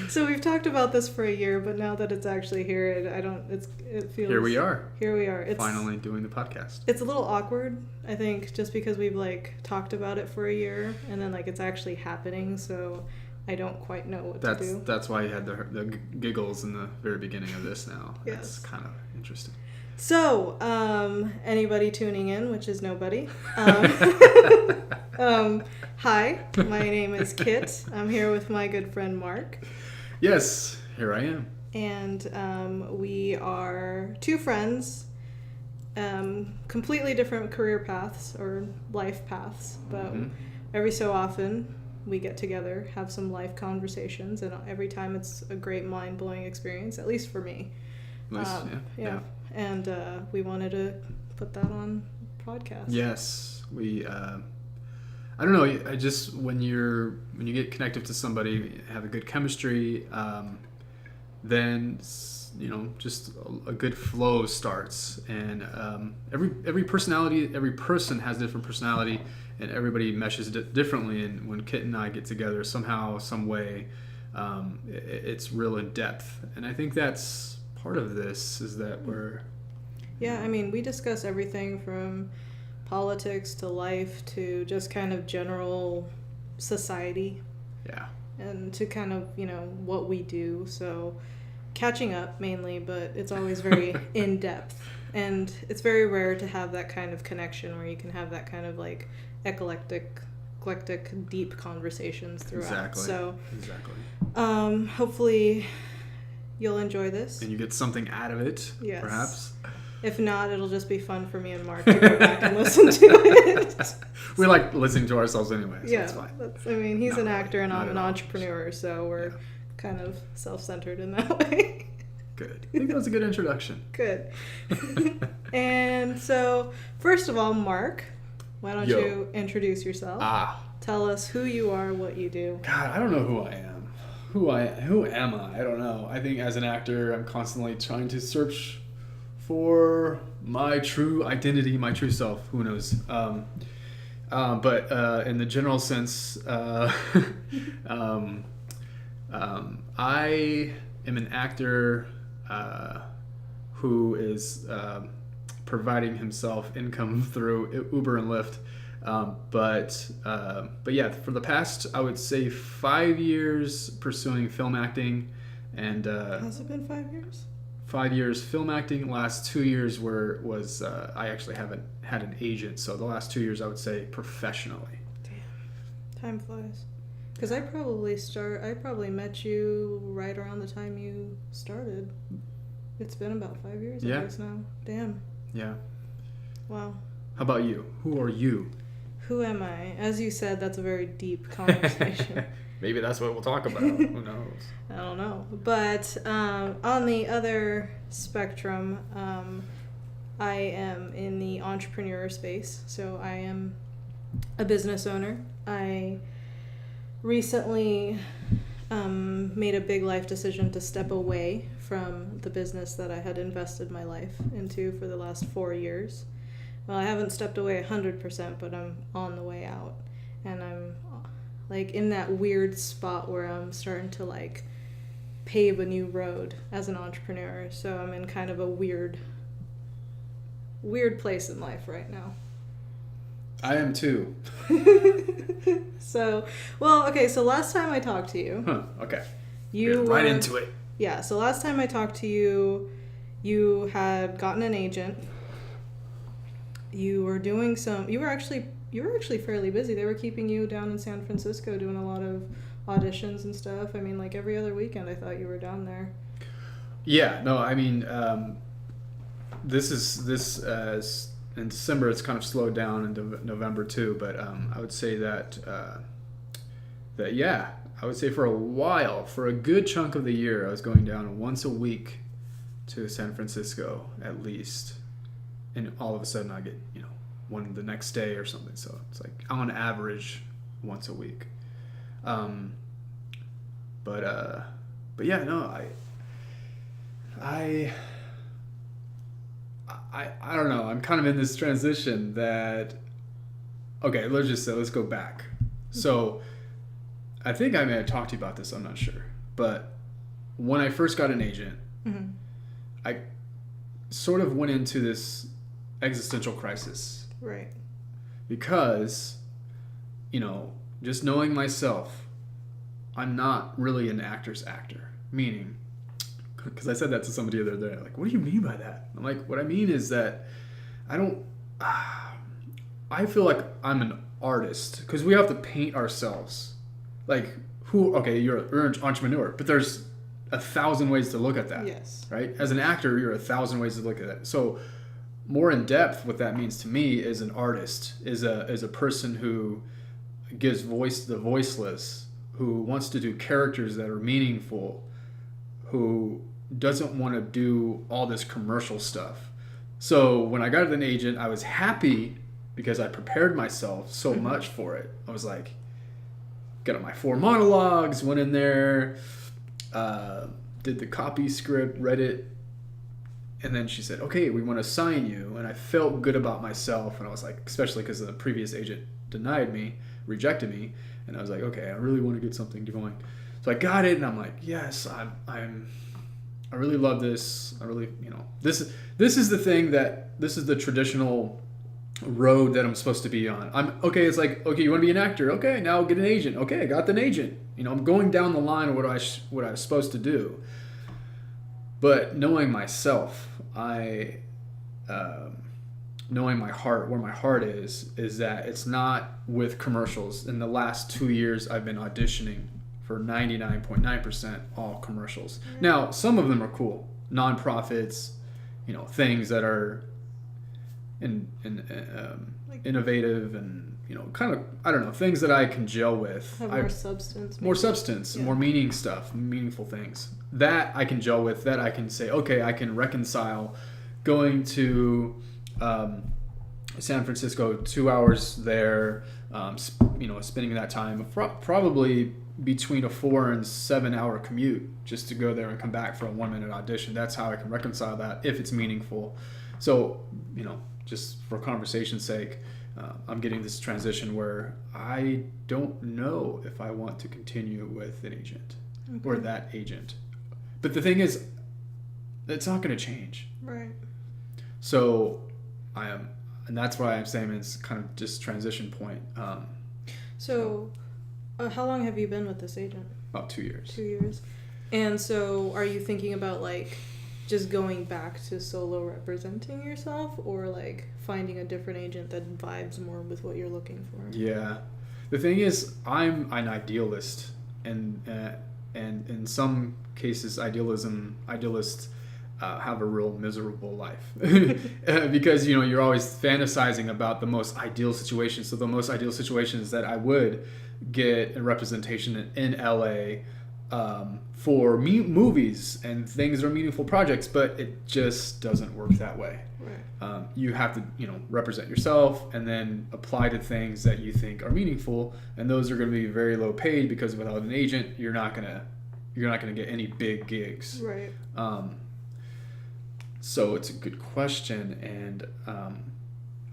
So we've talked about this for a year, but now that it's actually here, it feels... Here we are. It's finally doing the podcast. It's a little awkward, I think, just because we've, like, talked about it for a year, and then, like, it's actually happening, so I don't quite know what to do. That's why you had the giggles in the very beginning of this now. Yes. It's kind of interesting. So, anybody tuning in, which is nobody, hi, my name is Kit. I'm here with my good friend Mark. Yes, here I am. And we are two friends, completely different career paths or life paths, but every so often we get together, have some life conversations, and every time it's a great mind-blowing experience, at least for me. Yeah. And we wanted to put that on podcast. Yes, we. I don't know. I just when you get connected to somebody, have a good chemistry, then just a good flow starts, and every person has different personality, and everybody meshes differently. And when Kit and I get together, somehow, some way, it's real in depth, and I think that's part of this is that we're. Yeah, I mean, we discuss everything from politics to life to just kind of general society. Yeah. And to kind of, what we do. So catching up mainly, but it's always very in-depth. And it's very rare to have that kind of connection where you can have that kind of like eclectic, deep conversations throughout. Exactly. Hopefully you'll enjoy this. And you get something out of it, yes. Perhaps. If not, it'll just be fun for me and Mark to go back and listen to it. We like listening to ourselves anyway, so yeah, it's fine. He's an actor and I'm an entrepreneur, so we're kind of self-centered in that way. Good. I think that was a good introduction. Good. And so, first of all, Mark, why don't you introduce yourself? Tell us who you are, what you do. God, I don't know who I am. Who am I? I don't know. I think as an actor, I'm constantly trying to search for my true identity, my true self. Who knows? But in the general sense, I am an actor who is providing himself income through Uber and Lyft. But yeah, for the past, I would say 5 years pursuing film acting, and has it been 5 years? 5 years film acting. Last 2 years was I actually haven't had an agent, so the last 2 years I would say professionally. Damn, time flies. Because I probably met you right around the time you started. It's been about 5 years, I guess now. Damn. Yeah. Wow. How about you? Who are you? Who am I? As you said, that's a very deep conversation. Maybe that's what we'll talk about. Who knows? I don't know. But on the other spectrum, I am in the entrepreneur space. So I am a business owner. I recently made a big life decision to step away from the business that I had invested my life into for the last 4 years. Well, I haven't stepped away 100%, but I'm on the way out. And I'm like in that weird spot where I'm starting to like pave a new road as an entrepreneur. So I'm in kind of a weird place in life right now. I am too. So last time I talked to you. Okay. You were right into it. Yeah, so last time I talked to you, you had gotten an agent. You were actually fairly busy. They were keeping you down in San Francisco doing a lot of auditions and stuff. I mean, like every other weekend I thought you were down there. Yeah, no, I mean, this in December it's kind of slowed down, in November too, but I would say that I would say for a while, for a good chunk of the year, I was going down once a week to San Francisco at least. And all of a sudden I get, one the next day or something. So it's like on average once a week. But yeah, no, I don't know. I'm kind of in this transition that, okay, let's go back. So I think I may have talked to you about this, I'm not sure. But when I first got an agent, Mm-hmm. I sort of went into this existential crisis. Right. Because, just knowing myself, I'm not really an actor's actor. Meaning, because I said that to somebody the other day, like, what do you mean by that? I'm like, what I mean is that I feel like I'm an artist because we have to paint ourselves. Like, you're an entrepreneur, but there's 1,000 ways to look at that. Yes. Right? As an actor, you're 1,000 ways to look at that. So, more in depth, what that means to me is an artist, is a person who gives voice to the voiceless, who wants to do characters that are meaningful, who doesn't want to do all this commercial stuff. So when I got an agent, I was happy because I prepared myself so much for it. I was like, got my 4 monologues, went in there, did the copy script, read it, and then she said, okay, we want to sign you. And I felt good about myself, and I was like, especially because the previous agent rejected me, and I was like, okay, I really want to get something going. So I got it, and I'm like, yes, I really love this. I really, this is the thing this is the traditional road that I'm supposed to be on. It's like, okay, you want to be an actor? Okay, now get an agent. Okay, I got an agent. I'm going down the line of what I was supposed to do. But knowing myself, knowing my heart, where my heart is that it's not with commercials. In the last 2 years, I've been auditioning for 99.9% all commercials. Now, some of them are cool, nonprofits, things that are innovative and kind of, I don't know, things that I can gel with. Have more substance. More substance, more meaningful things. That I can gel with, that I can say, okay, I can reconcile going to San Francisco, 2 hours there, spending that time, probably between a 4 and 7 hour commute just to go there and come back for a 1-minute audition. That's how I can reconcile that if it's meaningful. So, just for conversation's sake, I'm getting this transition where I don't know if I want to continue with an agent or that agent. But the thing is, it's not going to change. Right. So and that's why I'm saying it's kind of just transition point. How long have you been with this agent? About 2 years. 2 years. And so are you thinking about just going back to solo representing yourself, or finding a different agent that vibes more with what you're looking for? Yeah. The thing is, I'm an idealist, and in some cases idealists have a real miserable life because you're always fantasizing about the most ideal situations. So the most ideal situation is that I would get a representation in LA for movies and things that are meaningful projects, but it just doesn't work that way. Right. You have to represent yourself and then apply to things that you think are meaningful, and those are going to be very low paid because without an agent you're not gonna get any big gigs. Right. So it's a good question, and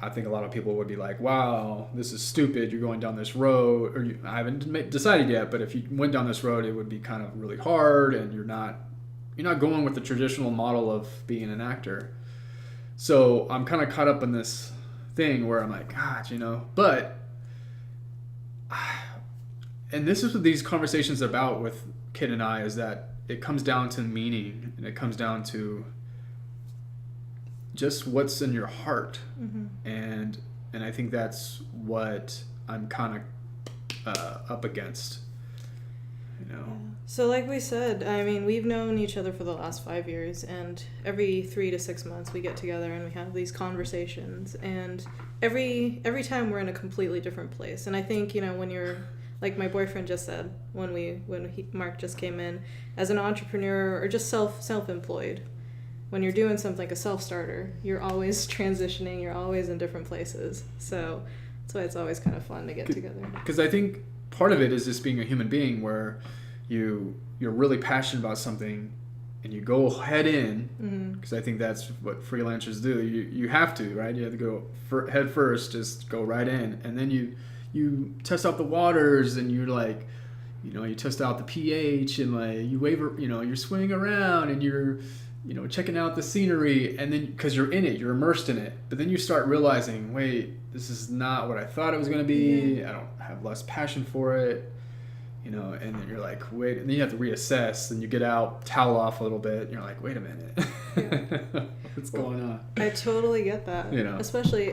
I think a lot of people would be like, wow, this is stupid, you're going down this road, or I haven't decided yet, but if you went down this road, it would be kind of really hard, and you're not going with the traditional model of being an actor. So I'm kind of caught up in this thing where I'm like, God, but, and this is what these conversations are about with Kid and I, is that it comes down to meaning, and it comes down to just what's in your heart. And I think that's what I'm kind of up against, So like we said, I mean, we've known each other for the last 5 years, and every 3 to 6 months we get together and we have these conversations, and every time we're in a completely different place. And I think when you're, like my boyfriend just said Mark just came in, as an entrepreneur or just self-employed, when you're doing something like a self-starter, you're always transitioning, you're always in different places. So that's why it's always kind of fun to get together. Because I think part of it is just being a human being where you're really passionate about something and you go head in, because I think that's what freelancers do. You have to, right? You have to go head first, just go right in. And then you test out the waters, and you're like, you test out the pH and like you waver, you're swinging around and you're, checking out the scenery, and then because you're in it, you're immersed in it, but then you start realizing, wait, this is not what I thought it was going to be. I don't have less passion for it, and then you're like, wait, and then you have to reassess, and you get out, towel off a little bit, and you're like, wait a minute, what's going on? I totally get that. Especially,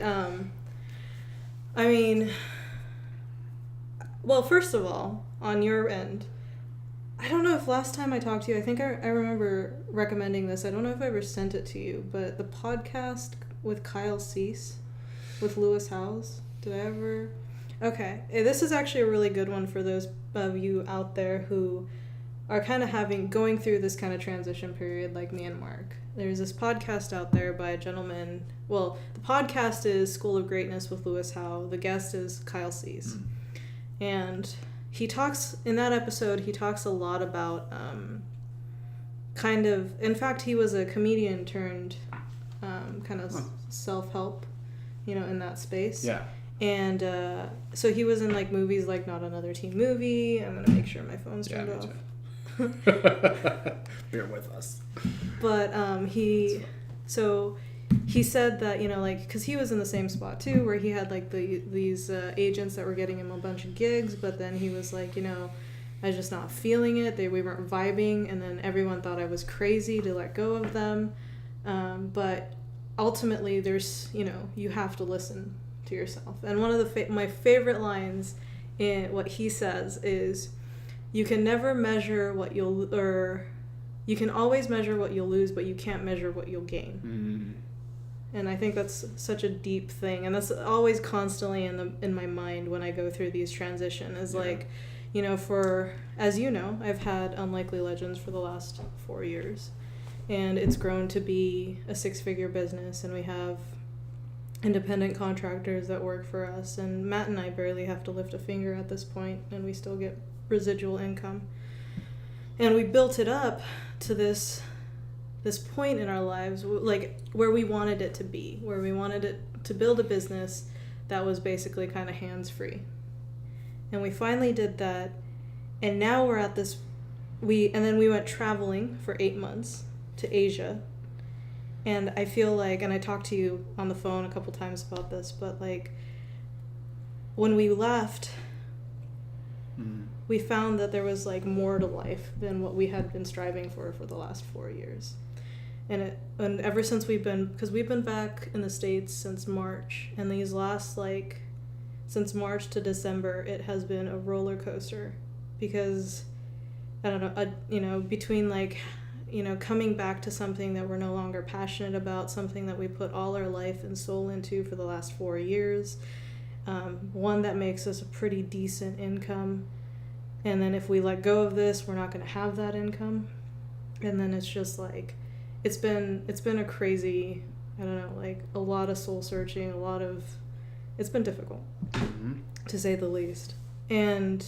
well, first of all, on your end, I don't know if last time I talked to you, I think I remember recommending this. I don't know if I ever sent it to you, but the podcast with Kyle Cease with Lewis Howes. Did I ever? Okay. This is actually a really good one for those of you out there who are kind of going through this kind of transition period like me and Mark. There's this podcast out there by a gentleman. Well, the podcast is School of Greatness with Lewis Howe. The guest is Kyle Cease. And he talks, in that episode, he talks a lot about in fact, he was a comedian turned kind of self-help, in that space. Yeah. And so he was in like movies like Not Another Teen Movie. I'm going to make sure my phone's turned off. Bear with us. But he said that, because he was in the same spot too, where he had like these agents that were getting him a bunch of gigs, but then he was like, I was just not feeling it. We weren't vibing, and then everyone thought I was crazy to let go of them. But ultimately, there's, you have to listen to yourself. And one of my favorite lines in what he says is, you can never measure you can always measure what you'll lose, but you can't measure what you'll gain. And I think that's such a deep thing, and that's always constantly in my mind when I go through these transitions. Is like, for, as I've had Unlikely Legends for the last 4 years, and it's grown to be a 6-figure business, and we have independent contractors that work for us, and Matt and I barely have to lift a finger at this point, and we still get residual income. And we built it up to this point in our lives, like where we wanted it to be, where we wanted it to build a business that was basically kind of hands-free. And we finally did that, and now we're at this, and then we went traveling for 8 months to Asia. And I feel like, and I talked to you on the phone a couple times about this, but like when we left, we found that there was like more to life than what we had been striving for the last 4 years. And ever since because we've been back in the States since March, and these last since March to December, it has been a roller coaster, because I don't know, between coming back to something that we're no longer passionate about, something that we put all our life and soul into for the last 4 years, one that makes us a pretty decent income, and then if we let go of this, we're not going to have that income, and then it's just like, it's been a crazy, I don't know, a lot of soul searching, it's been difficult, to say the least. And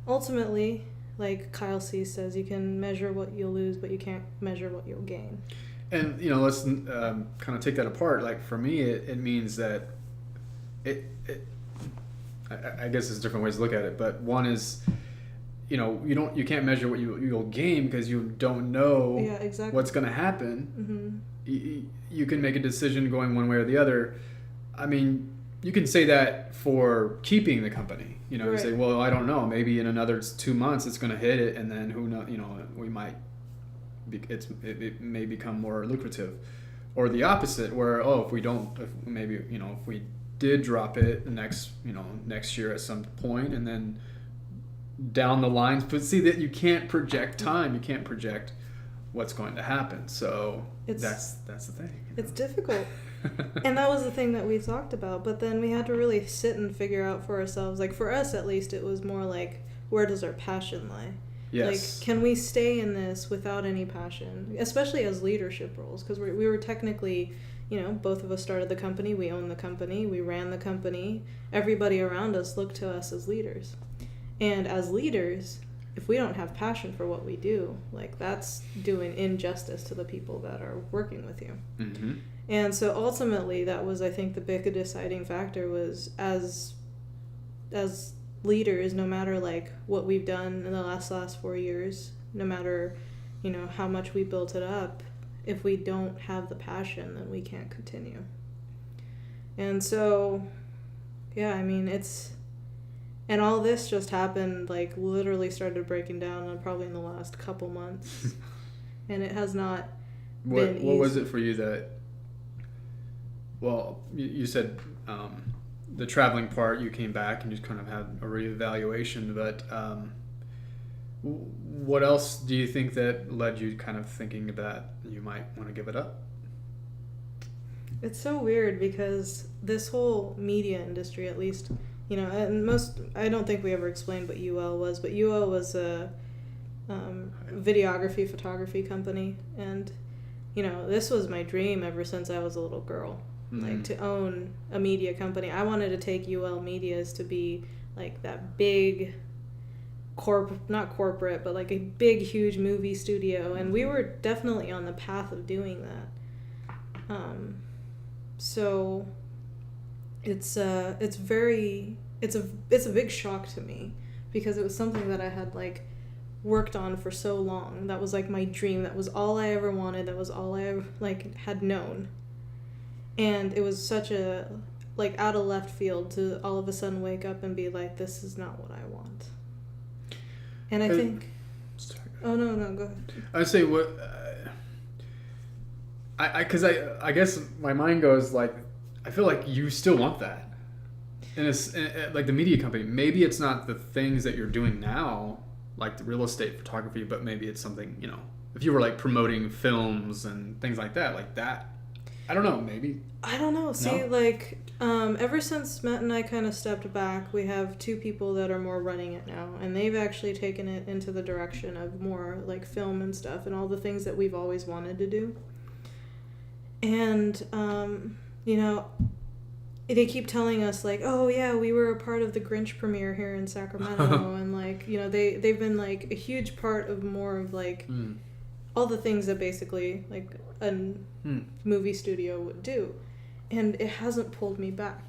ultimately, like Kyle C says, you can measure what you'll lose, but you can't measure what you'll gain. And, let's kind of take that apart. Like, for me, it means that I guess there's different ways to look at it, but one is, you can't measure what you'll gain because you don't know what's going to happen. You can make a decision going one way or the other. I mean, you can say that for keeping the company. You say, well, I don't know, maybe in another 2 months it's going to hit it, and then who knows, we might it may become more lucrative. Or the opposite, where if we did drop it the next year at some point, and then down the lines, but see that you can't project time, you can't project what's going to happen, so that's the thing. It's difficult. And that was the thing that we talked about, but then we had to really sit and figure out for ourselves, for us at least, it was more like, where does our passion lie? Yes. Can we stay in this without any passion, especially as leadership roles, because we were technically, both of us started the company, we owned the company, we ran the company, everybody around us looked to us as leaders. And as leaders, if we don't have passion for what we do, that's doing injustice to the people that are working with you. And so ultimately, that was, I think, the big deciding factor was, as leaders, no matter like what we've done in the last 4 years, no matter, you know, how much we built it up, if we don't have the passion, then we can't continue. And so, yeah, I mean, and all this just happened, like, literally started breaking down probably in the last couple months. And it has not been easy. What was it for you that, well, you said the traveling part, you came back and just kind of had a reevaluation, but what else do you think that led you kind of thinking that you might want to give it up? It's so weird because this whole media industry, at least, you know, and I don't think we ever explained what UL was, but UL was a videography, photography company. And, you know, this was my dream ever since I was a little girl, like to own a media company. I wanted to take UL Medias to be like that big not corporate, but like a big, huge movie studio. And we were definitely on the path of doing that. So it's a big shock to me because it was something that I had like worked on for so long. That was like my dream. That was all I ever wanted. That was all I ever like had known. And it was such a like out of left field to all of a sudden wake up and be like, this is not what I want. And I think... Sorry. Oh, no, go ahead. I would say what... Because I guess my mind goes like, I feel like you still want that. And it's like the media company. Maybe it's not the things that you're doing now, like the real estate photography, but maybe it's something, you know, if you were like promoting films and things like that, I don't know, maybe. I don't know. See, no? Like, ever since Matt and I kind of stepped back, we have 2 people that are more running it now, and they've actually taken it into the direction of more like film and stuff and all the things that we've always wanted to do. And, you know, they keep telling us like, oh yeah, we were a part of the Grinch premiere here in Sacramento. And like, you know, they've been like a huge part of more of like all the things that basically like a movie studio would do. And it hasn't pulled me back.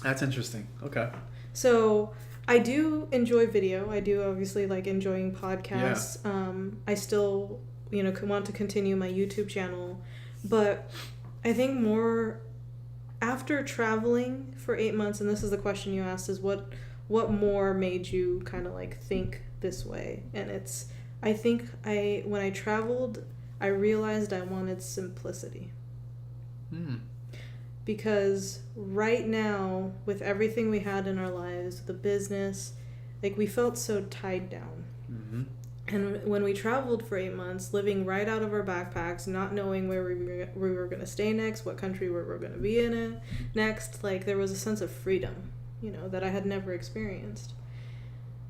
That's interesting. Okay. So I do enjoy video. I do obviously like enjoying podcasts. Yeah. I still, you know, want to continue my YouTube channel. But I think more after traveling for 8 months, and this is the question you asked, is what more made you kind of like think this way? And it's, I think when I traveled, I realized I wanted simplicity. Because right now, with everything we had in our lives, the business, like we felt so tied down. And when we traveled for 8 months, living right out of our backpacks, not knowing where we were going to stay next, what country we were going to be in it next, like there was a sense of freedom, you know, that I had never experienced.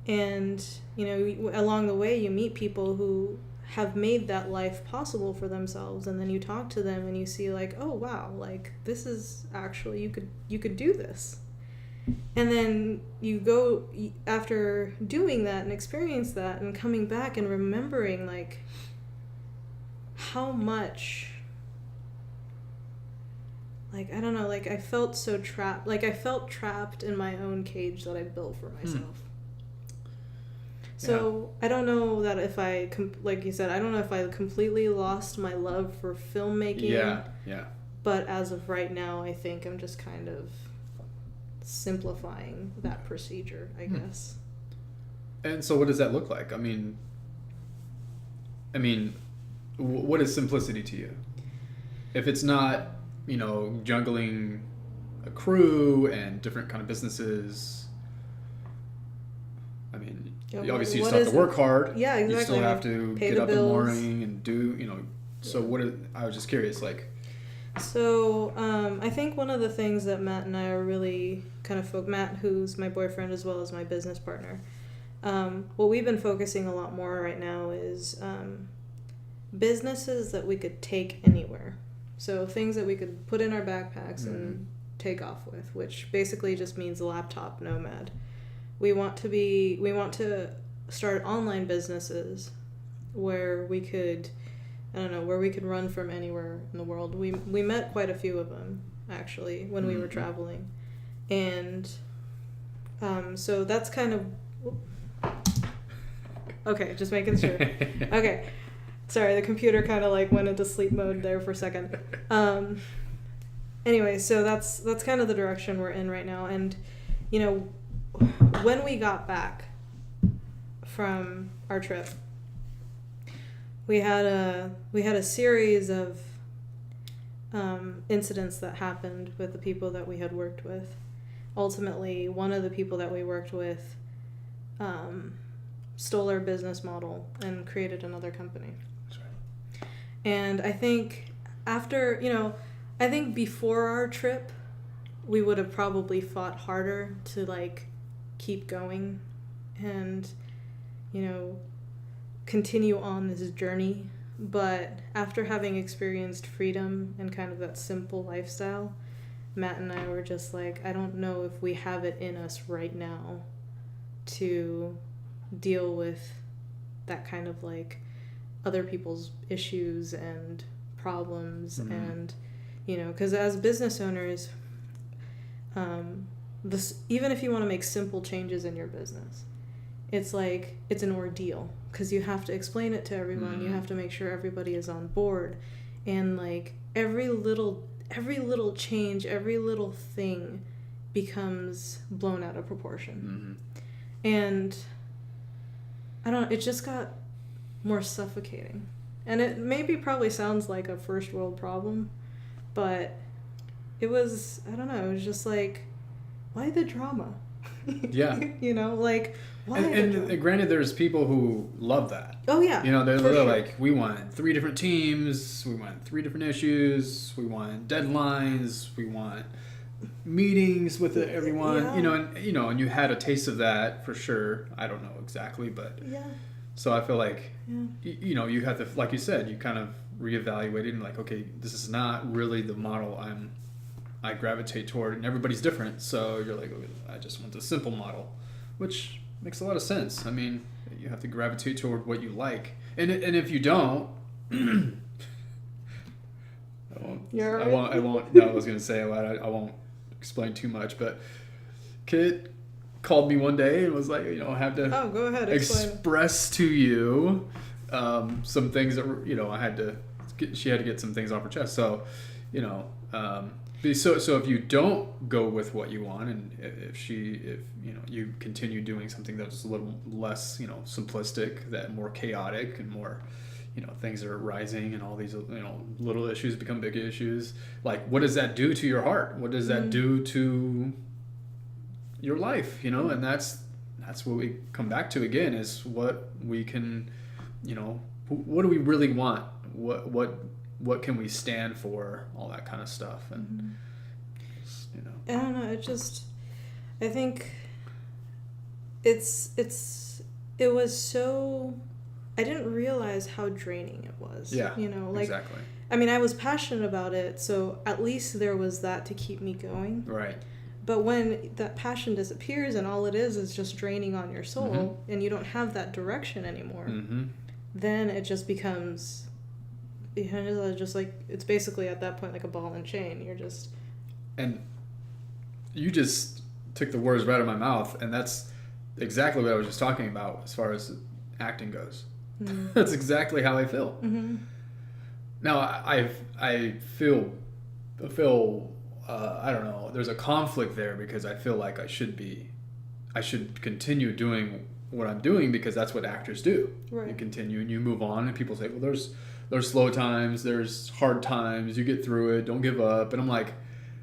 And, you know, along the way, you meet people who have made that life possible for themselves, and then you talk to them and you see like, oh wow, like this is actually, you could do this. And then you go, after doing that and experience that and coming back and remembering like how much, like I don't know, like I felt so trapped, like I felt trapped in my own cage that I built for myself. So I don't know that if I, like you said, I don't know if I completely lost my love for filmmaking. Yeah. But as of right now, I think I'm just kind of simplifying that procedure, I guess. And so what does that look like? I mean, what is simplicity to you? If it's not, you know, juggling a crew and different kind of businesses, I mean, obviously you still have to work hard. Yeah, exactly. You still have to get up in the morning and do, you know, so I was just curious, like. So, I think one of the things that Matt and I are really kind of Matt, who's my boyfriend as well as my business partner, what we've been focusing a lot more right now is businesses that we could take anywhere. So things that we could put in our backpacks and take off with, which basically just means laptop nomad. We want to start online businesses where we could, where we could run from anywhere in the world. We met quite a few of them, actually, when we were traveling. And So that's kind of... Okay, just making sure. Okay. Sorry, the computer kind of like went into sleep mode there for a second. Anyway, so that's kind of the direction we're in right now. And, you know, when we got back from our trip, we had a series of incidents that happened with the people that we had worked with. Ultimately, one of the people that we worked with stole our business model and created another company. That's right. And I think I think before our trip, we would have probably fought harder to like keep going and, you know, continue on this journey. But after having experienced freedom and kind of that simple lifestyle, Matt and I were just like, I don't know if we have it in us right now to deal with that kind of like other people's issues and problems. Mm-hmm. And, you know, because as business owners, even if you want to make simple changes in your business, it's like it's an ordeal because you have to explain it to everyone. Mm-hmm. You have to make sure everybody is on board, and like every little change, every little thing becomes blown out of proportion. Mm-hmm. And I don't know, it just got more suffocating. And it maybe probably sounds like a first world problem, but it was, I don't know, it was just like, why the drama? Yeah. You know, like, why and granted, there's people who love that. Oh, yeah. You know, they're like, we want 3 different teams, we want 3 different issues, we want deadlines, we want meetings with everyone. Yeah. And you had a taste of that for sure. I don't know exactly, but yeah. So I feel like, yeah. You have to, like you said, you kind of reevaluated and like, okay, this is not really the model I gravitate toward, and everybody's different. So you're like, okay, I just want the simple model, which makes a lot of sense. I mean, you have to gravitate toward what you like, and if you don't, I won't. No, I was gonna say I won't explain too much, but Kit called me one day and was like, I have to go ahead, express to you some things that she had to get some things off her chest. So, so if you don't go with what you want, and if you continue doing something that's a little less simplistic, that more chaotic and more things are rising and all these little issues become big issues, like what does that do to your heart? What does that do to your life? And that's what we come back to again, is what we can, what do we really want? What can we stand for? All that kind of stuff. And I don't know, I think it was so, I didn't realize how draining it was. Yeah, exactly. I mean, I was passionate about it, so at least there was that to keep me going. Right. But when that passion disappears and all it is just draining on your soul, mm-hmm. and you don't have that direction anymore, mm-hmm. then it just becomes, just like, it's basically at that point like a ball and chain. You're just... And you just took the words right out of my mouth, and that's exactly what I was just talking about as far as acting goes. Mm-hmm. That's exactly how I feel. Mm-hmm. Now, I feel I don't know, there's a conflict there, because I feel like I should continue doing what I'm doing, because that's what actors do. Right. You continue and you move on, and people say, well, there's slow times, there's hard times, you get through it, don't give up. And I'm like,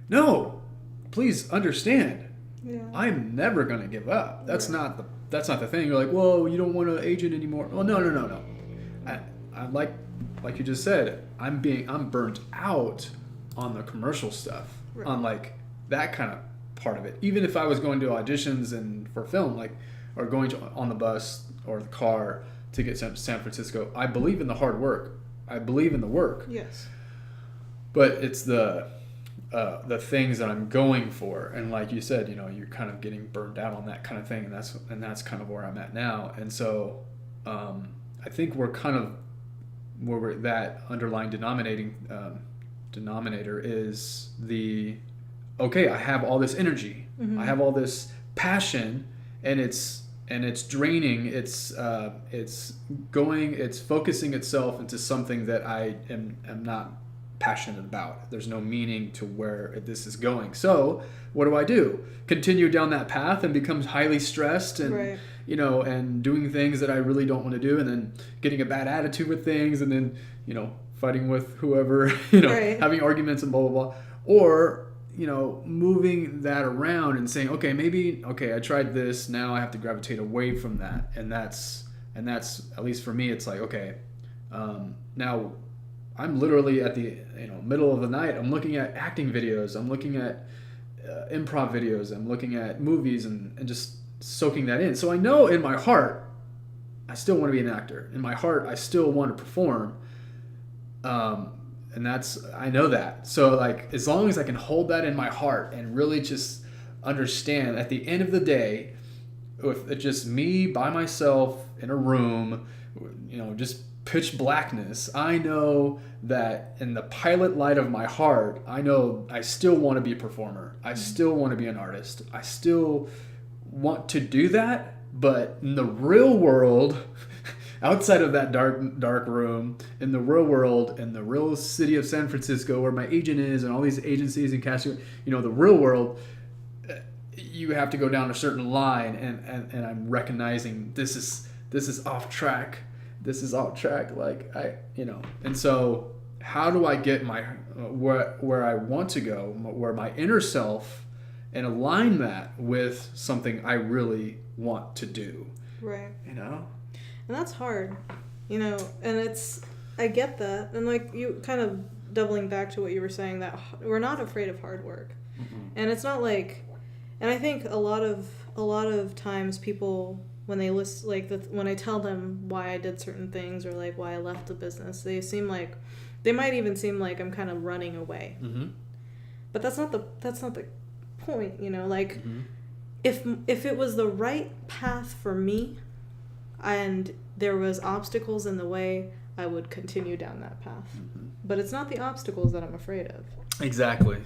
no, please understand. Yeah. I'm never going to give up. That's not the thing. You're like, whoa, you don't want an agent anymore. Well, no. I like you just said, I'm burnt out on the commercial stuff. Right. On like that kind of part of it. Even if I was going to auditions and for film, or going on the bus or the car to get to San Francisco, I believe in the hard work. I believe in the work. Yes. But it's the things that I'm going for, and like you said, you're kind of getting burned out on that kind of thing, and that's kind of where I'm at now. And so I think we're kind of where that underlying denominator is okay, I have all this energy, mm-hmm. I have all this passion, and it's draining. It's focusing itself into something that I am not passionate about. There's no meaning to where this is going. So what do? Continue down that path and become highly stressed and Right. And doing things that I really don't want to do, and then getting a bad attitude with things, and then fighting with whoever, Right. having arguments and blah blah blah, or moving that around and saying, okay, I tried this, now I have to gravitate away from that, and that's at least for me, it's like, okay, now I'm literally at the middle of the night, I'm looking at acting videos, I'm looking at improv videos, I'm looking at movies, and just soaking that in. So I know in my heart I still want to be an actor. In my heart I still want to perform, and I know that. So like, as long as I can hold that in my heart and really just understand, at the end of the day, if it's just me by myself in a room, just pitch blackness, I know that in the pilot light of my heart, I know I still want to be a performer. I still want to be an artist. I still want to do that, but in the real world, outside of that dark room, in the real world, in the real city of San Francisco, where my agent is, and all these agencies and casting, the real world, you have to go down a certain line, and I'm recognizing this is off track. This is off track. Like and so how do I get my where I want to go, where my inner self, and align that with something I really want to do? Right. And that's hard, and I get that. And like, you kind of doubling back to what you were saying, that we're not afraid of hard work. Mm-hmm. And it's not like, and I think a lot of times people, when they list, like when I tell them why I did certain things, or like why I left the business, they might even seem like I'm kind of running away. Mm-hmm. But that's not the point, like, Mm-hmm. if it was the right path for me and there was obstacles in the way, I would continue down that path. Mm-hmm. But it's not the obstacles that I'm afraid of. Exactly.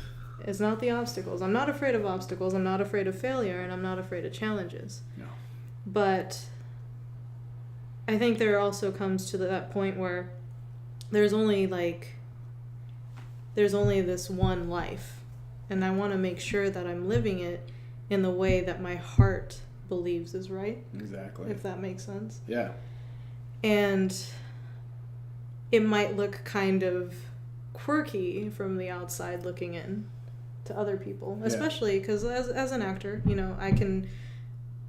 It's not the obstacles. I'm not afraid of obstacles. I'm not afraid of failure, and I'm not afraid of challenges. No. But I think there also comes to that point where there's only this one life, and I want to make sure that I'm living it in the way that my heart believes is right. Exactly. If that makes sense. Yeah. And it might look kind of quirky from the outside looking in to other people, especially because as an actor,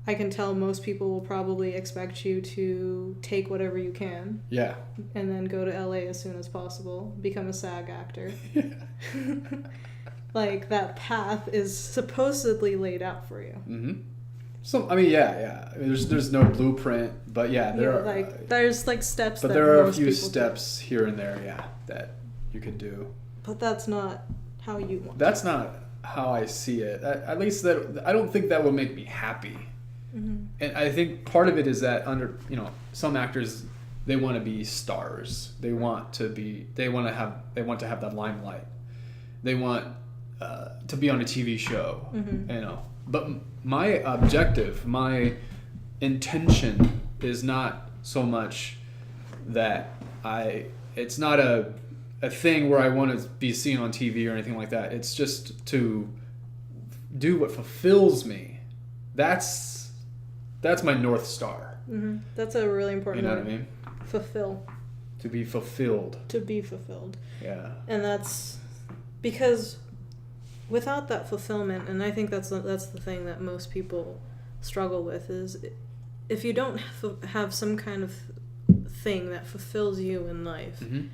I can tell most people will probably expect you to take whatever you can. Yeah. And then go to LA as soon as possible, become a SAG actor. Like, that path is supposedly laid out for you. Mm-hmm. So I mean, yeah. I mean, there's no blueprint, but yeah, there's like steps. But that there are a most few people steps here and there, yeah, that you can do. But that's not how you want. That's not how I see it. At least that I don't think that will make me happy. Mm-hmm. And I think part of it is that some actors, they want to be stars. They want to have that limelight. They want to be on a TV show. Mm-hmm. But my objective, my intention is not so much that it's not a thing where I want to be seen on TV or anything like that. It's just to do what fulfills me. That's my North Star. Mm-hmm. That's a really important word. What I mean? Fulfill. To be fulfilled. To be fulfilled. Yeah. And that's because without that fulfillment, and I think that's the thing that most people struggle with, is if you don't have some kind of thing that fulfills you in life, mm-hmm.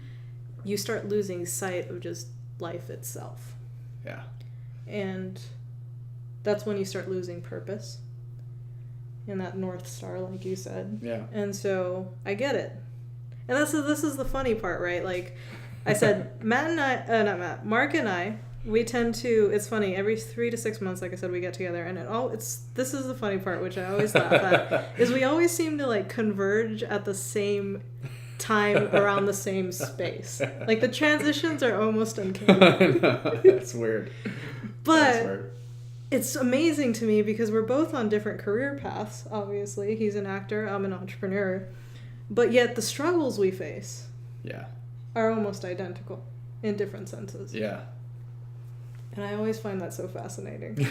you start losing sight of just life itself. Yeah. And that's when you start losing purpose in that North Star, like you said. Yeah. And so I get it. And this is the funny part, right? Like I said, Mark and I, we tend to, it's funny, every 3 to 6 months, like I said, we get together, and this is the funny part, which I always laugh at, is we always seem to like converge at the same time around the same space. Like the transitions are almost uncanny. I know, that's weird. But that's weird. it's amazing to me because we're both on different career paths, obviously. He's an actor, I'm an entrepreneur. But yet the struggles we face are almost identical in different senses. Yeah. And I always find that so fascinating.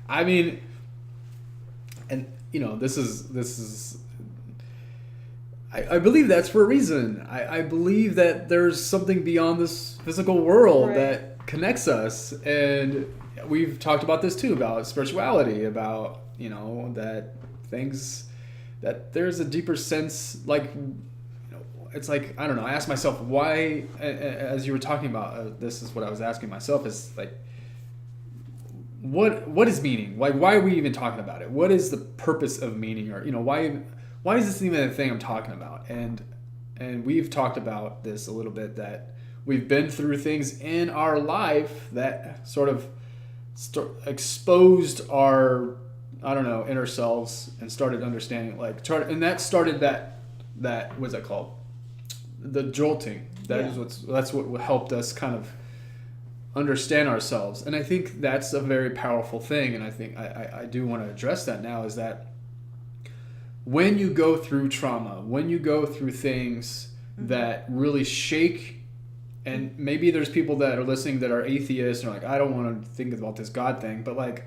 I mean, and this is I believe that's for a reason. I believe that there's something beyond this physical world that connects us, and we've talked about this too, about spirituality, about that there's a deeper sense, like it's like, I don't know, I asked myself why, as you were talking about this is what I was asking myself, is like, what is meaning? Why are we even talking about it? What is the purpose of meaning? Or why is this even a thing I'm talking about? And we've talked about this a little bit, that we've been through things in our life that sort of exposed our, I don't know, inner selves, and started understanding, and that started that what's that called? The jolting. That's what helped us kind of understand ourselves. And I think that's a very powerful thing, and I think I do want to address that now, is that when you go through trauma, when you go through things that really shake, and maybe there's people that are listening that are atheists and are like, I don't want to think about this God thing, but like,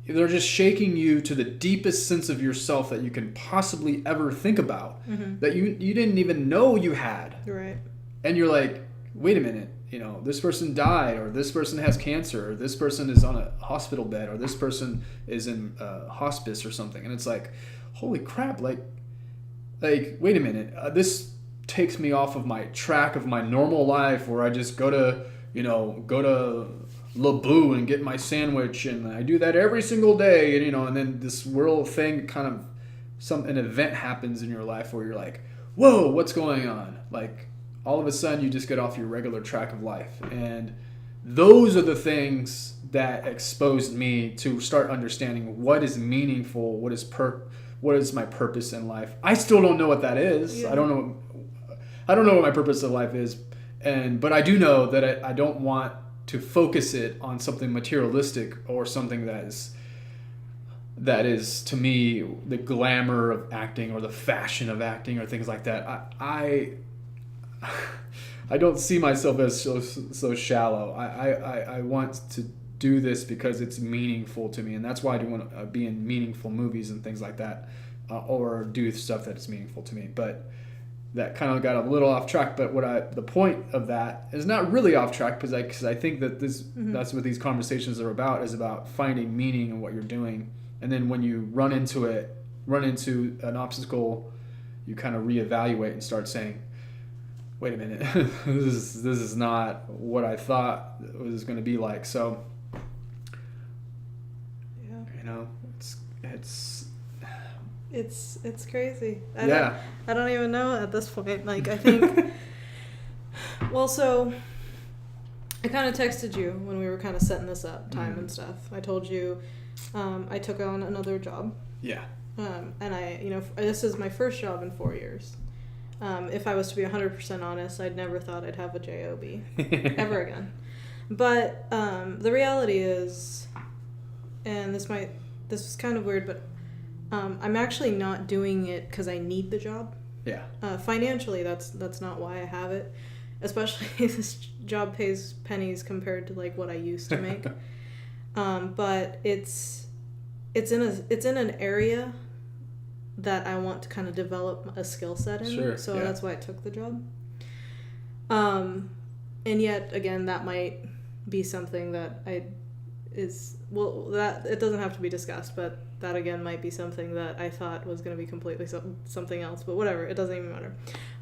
they're just shaking you to the deepest sense of yourself that you can possibly ever think about, that you didn't even know you had. Right. And you're like, wait a minute, this person died, or this person has cancer, or this person is on a hospital bed, or this person is in hospice or something. And it's like, holy crap, like wait a minute, this takes me off of my track of my normal life, where I just go to Laboo and get my sandwich, and I do that every single day, and then this world thing kind of, an event happens in your life where you're like, whoa, what's going on? Like, all of a sudden you just get off your regular track of life. And those are the things that exposed me to start understanding what is meaningful, what is my purpose in life. I still don't know what that is. Yeah. I don't know what my purpose of life is, but I do know that I don't want to focus it on something materialistic, or something that is to me the glamour of acting, or the fashion of acting, or things like that. I don't see myself as so shallow. I want to do this because it's meaningful to me, and that's why I do want to be in meaningful movies and things like that, or do stuff that's meaningful to me. But that kind of got a little off track. But the point of that is not really off track, because I think that that's what these conversations are about, is about finding meaning in what you're doing. And then when you run into an obstacle, you kind of reevaluate and start saying, wait a minute, this is not what I thought it was going to be like. So, it's crazy. I don't even know at this point. Like, I think, well, so I kind of texted you when we were kind of setting this up, time and stuff. I told you I took on another job. Yeah. And this is my first job in 4 years. If I was to be 100% honest, I'd never thought I'd have a job ever again. But the reality is, and this is kind of weird, but I'm actually not doing it because I need the job. Yeah. Financially, that's not why I have it. Especially this job pays pennies compared to like what I used to make. But it's in an area that I want to kind of develop a skill set in. Sure, so that's why I took the job. And yet again, that might be something that that it doesn't have to be discussed, but that again might be something that I thought was going to be completely something else, but whatever, it doesn't even matter.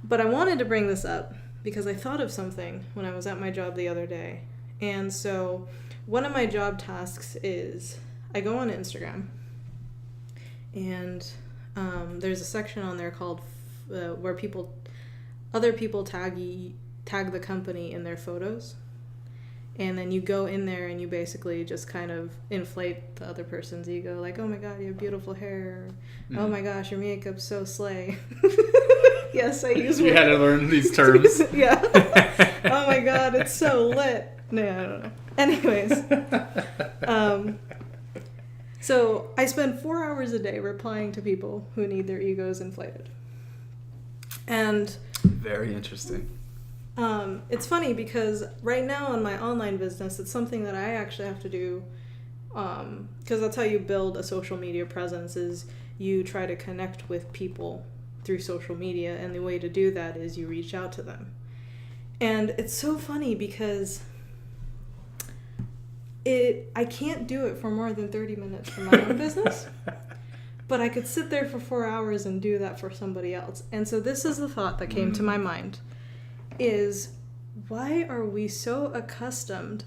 But I wanted to bring this up because I thought of something when I was at my job the other day. And so one of my job tasks is I go on Instagram, and there's a section on there called where other people tag the company in their photos. And then you go in there and you basically just kind of inflate the other person's ego. Like, oh my God, you have beautiful hair. Oh my gosh, your makeup's so slay. Yes, I use You had to learn these terms. Yeah. Oh my God, it's so lit. No, I don't know. Anyways. So I spend 4 hours a day replying to people who need their egos inflated. And very interesting. It's funny because right now in my online business, it's something that I actually have to do, because that's how you build a social media presence, is you try to connect with people through social media, and the way to do that is you reach out to them. And it's so funny because I can't do it for more than 30 minutes for my own business, but I could sit there for 4 hours and do that for somebody else. And so this is the thought that came to my mind, is why are we so accustomed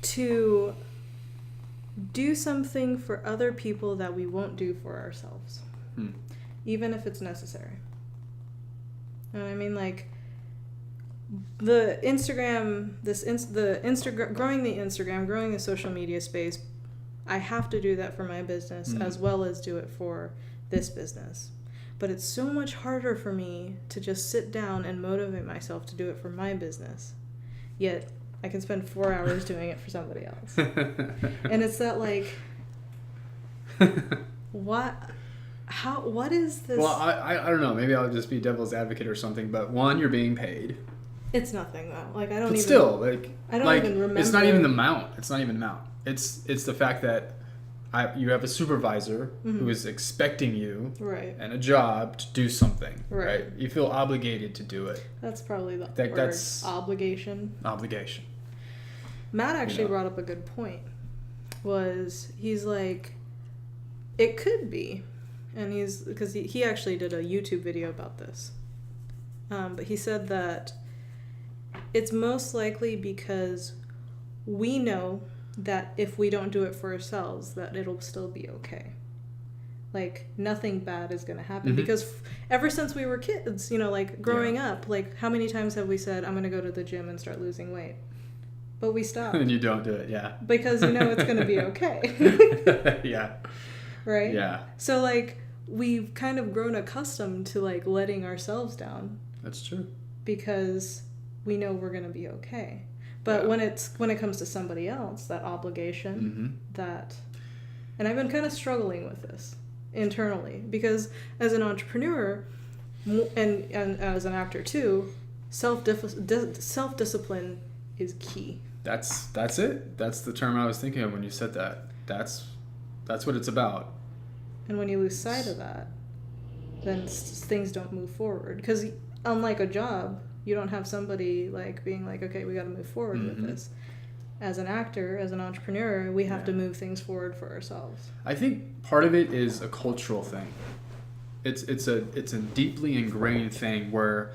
to do something for other people that we won't do for ourselves, even if it's necessary? You know what I mean? Like, the Instagram, growing the Instagram, growing the social media space, I have to do that for my business as well as do it for this business. But it's so much harder for me to just sit down and motivate myself to do it for my business. Yet I can spend 4 hours doing it for somebody else. And it's that, like, what is this? Well, I don't know. Maybe I'll just be devil's advocate or something. But one, you're being paid. It's nothing though. Like, I don't but even. Still, like, I don't even remember. It's not even the amount. It's not even the amount. It's the fact that you have a supervisor who is expecting you and a job to do something. Right. You feel obligated to do it. That's probably the word. That's obligation. Obligation. Matt actually brought up a good point. He's like, it could be, and because he actually did a YouTube video about this. But he said that it's most likely because we know that if we don't do it for ourselves, that it'll still be okay. Like, nothing bad is going to happen. Because ever since we were kids, like, growing up, like, how many times have we said, I'm going to go to the gym and start losing weight? But we stop. And you don't do it, yeah. Because it's going to be okay. Yeah. Right? Yeah. So, like, we've kind of grown accustomed to, like, letting ourselves down. That's true. Because we know we're going to be okay. But when it comes to somebody else, that obligation, and I've been kind of struggling with this internally, because as an entrepreneur and as an actor too, self-discipline is key. That's it. That's the term I was thinking of when you said that. That's what it's about. And when you lose sight of that, then things don't move forward. Because unlike a job, you don't have somebody like being like, okay, we got to move forward with this. As an actor, as an entrepreneur, we have to move things forward for ourselves. I think part of it is a cultural thing. It's a deeply ingrained thing where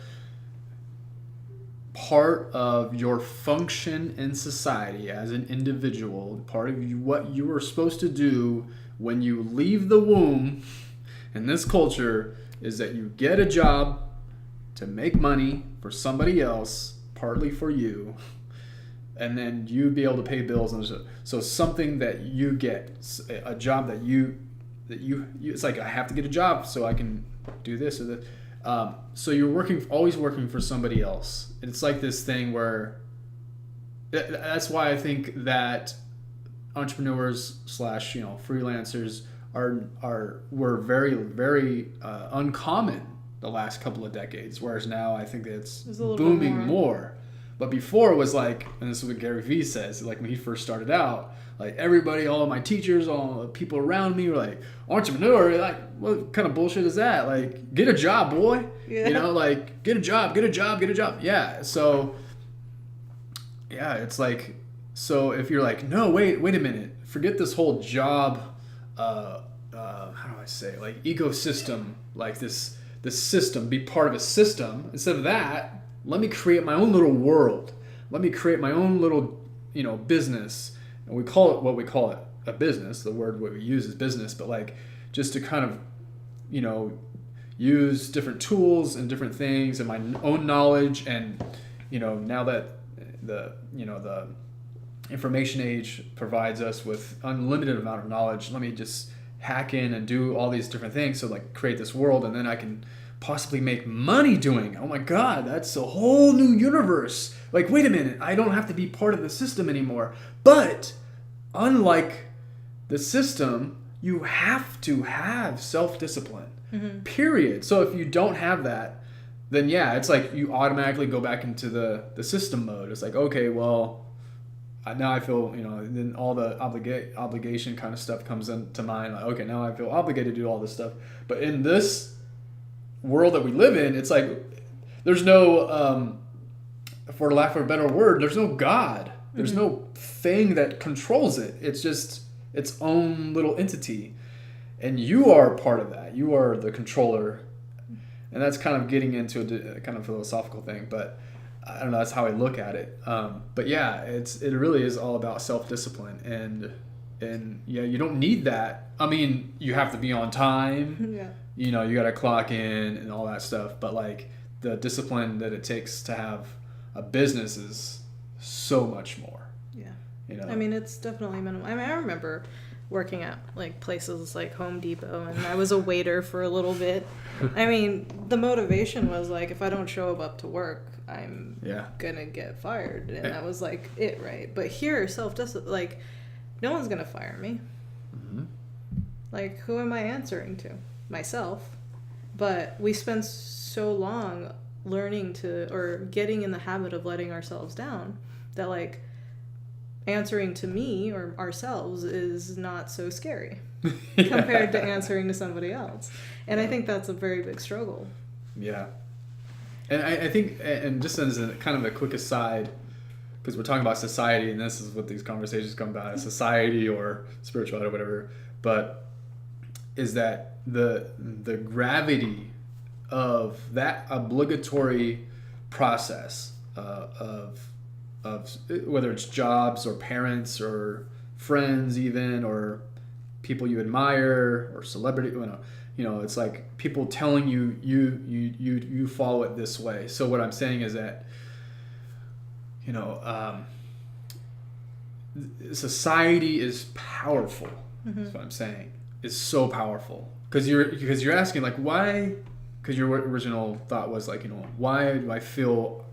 part of your function in society as an individual, part of what you are supposed to do when you leave the womb in this culture, is that you get a job to make money for somebody else, partly for you, and then you be able to pay bills. And so something that you get, a job that you it's like, I have to get a job so I can do this or that. So you're always working for somebody else. It's like this thing where that's why I think that entrepreneurs / freelancers were very, very uncommon the last couple of decades, whereas now I think it's booming more. But before it was like, and this is what Gary Vee says, like when he first started out, like everybody, all of my teachers, all the people around me were like, entrepreneur, like, what kind of bullshit is that? Like, get a job, boy. Yeah. Like, get a job. Yeah. So, yeah, it's like, so if you're like, no, wait a minute, forget this whole job, how do I say, like ecosystem, like this system, be part of a system. Instead of that, let me create my own little world. Let me create my own little, business. And we call it a business. The word what we use is business, but like just to kind of, use different tools and different things and my own knowledge. And, now that the information age provides us with unlimited amount of knowledge, let me just hack in and do all these different things. So like create this world, and then I can possibly make money doing. Oh my God, that's a whole new universe. Like, wait a minute, I don't have to be part of the system anymore. But unlike the system, you have to have self-discipline, period. So if you don't have that, then yeah, it's like you automatically go back into the system mode. It's like, okay, well, now I feel, then all the obligation kind of stuff comes into mind. Like, okay, now I feel obligated to do all this stuff. But in this world that we live in, it's like there's no, for lack of a better word, there's no God. There's no thing that controls it. It's just its own little entity. And you are part of that. You are the controller. And that's kind of getting into a kind of philosophical thing, but I don't know, that's how I look at it. But yeah, it really is all about self-discipline, and yeah, you don't need that. I mean, you have to be on time. Yeah. You got to clock in and all that stuff, but like the discipline that it takes to have a business is so much more. Yeah. I mean, it's definitely minimal. I mean, I remember working at like places like Home Depot, and I was a waiter for a little bit. I mean, the motivation was like, if I don't show up to work, I'm gonna get fired, and that was like it, right? But here, self-discipline, like, no one's gonna fire me. Like, who am I answering to? Myself. But we spend so long learning to, or getting in the habit of letting ourselves down, that like answering to me or ourselves is not so scary compared to answering to somebody else. And I think that's a very big struggle. Yeah. And I think, and just as a kind of a quick aside, because we're talking about society, and this is what these conversations come about, society or spirituality or whatever, but is that the gravity of that obligatory process of whether it's jobs or parents or friends even, or people you admire or celebrity, it's like people telling you follow it this way. So what I'm saying is that society is powerful. That's what I'm saying. It's so powerful because you're asking like why, because your original thought was like why do I feel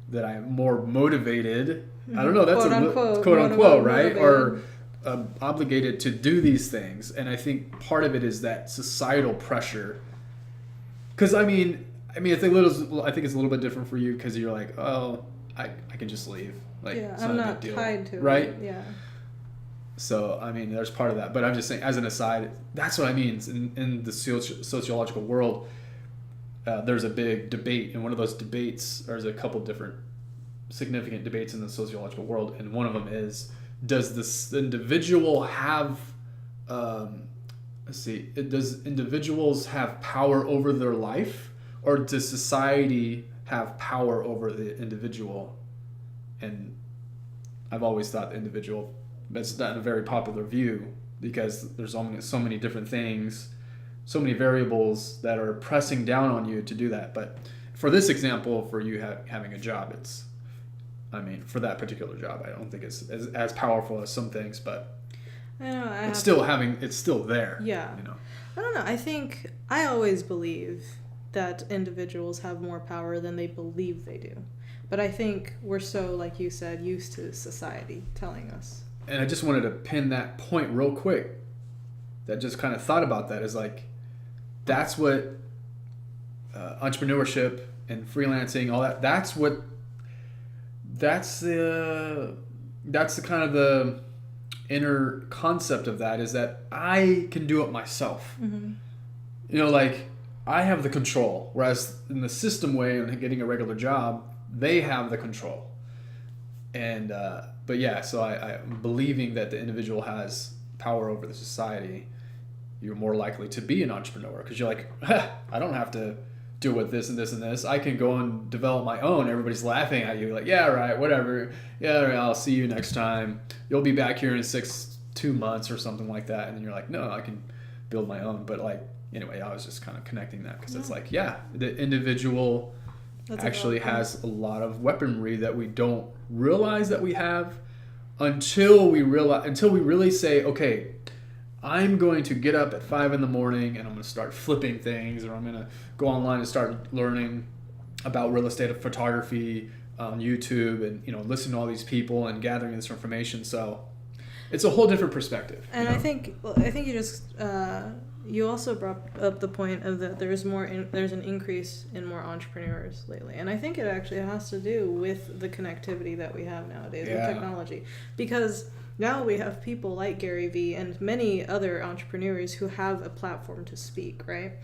that I'm more motivated, I don't know, that's quote unquote, right? Motivated. Or obligated to do these things. And I think part of it is that societal pressure. Because I think it's a little bit different for you because you're like, oh, I can just leave. Like, it's I'm not a not big deal, tied to right? it. Yeah. So there's part of that. But I'm just saying, as an aside, that's what I mean. In the sociological world, there's a big debate, and one of those debates, there's a couple different significant debates in the sociological world, and one of them is, does this individual have does individuals have power over their life, or does society have power over the individual? And I've always thought the individual, that's not a very popular view, because there's so many different things, so many variables that are pressing down on you to do that. But for this example, for you having a job, for that particular job, I don't think it's as powerful as some things, but it's still there. Yeah. I don't know. I think I always believe that individuals have more power than they believe they do. But I think we're so, like you said, used to society telling us. And I just wanted to pin that point real quick. That just kind of thought about that, is like, that's what entrepreneurship and freelancing, all that, that's the kind of the inner concept of that, is that I can do it myself. Like, I have the control, whereas in the system way and getting a regular job, they have the control. And but yeah, so I'm believing that the individual has power over the society. You're more likely to be an entrepreneur because you're like, I don't have to do with this and this and this. I can go and develop my own. Everybody's laughing at you, like, yeah, right, whatever. Yeah, right, I'll see you next time. You'll be back here in 2 months or something like that. And then you're like, no, I can build my own. But like, anyway, I was just kind of connecting that because it's like, yeah, the individual actually has a lot of weaponry that we don't realize that we have until we really say, okay, I'm going to get up at 5 in the morning and I'm going to start flipping things, or I'm going to go online and start learning about real estate photography on YouTube, and, you know, listen to all these people and gathering this information. So it's a whole different perspective. And you know? I think you just you also brought up the point of that there's an increase in more entrepreneurs lately, and I think it actually has to do with the connectivity that we have nowadays with technology, because now we have people like Gary Vee and many other entrepreneurs who have a platform to speak, right?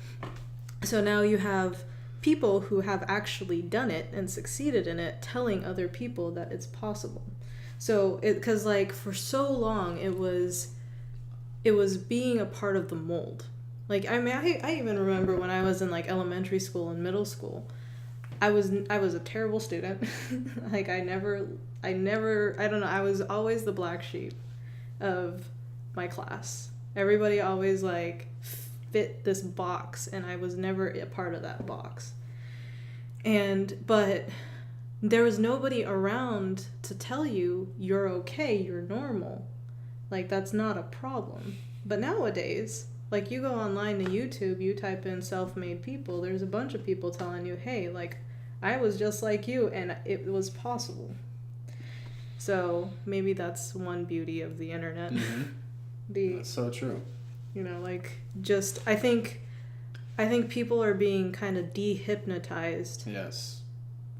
So now you have people who have actually done it and succeeded in it telling other people that it's possible. So because like for so long it was being a part of the mold. Like, I mean, I even remember when I was in like elementary school and middle school, I was a terrible student. Like I don't know, I was always the black sheep of my class. Everybody always like fit this box, and I was never a part of that box. But there was nobody around to tell you you're okay, you're normal. Like, that's not a problem. But nowadays, like, you go online to YouTube, you type in self-made people, there's a bunch of people telling you, hey, like, I was just like you and it was possible. So maybe that's one beauty of the internet. Mm-hmm. That's so true. You know, like, just I think people are being kind of dehypnotized. Yes.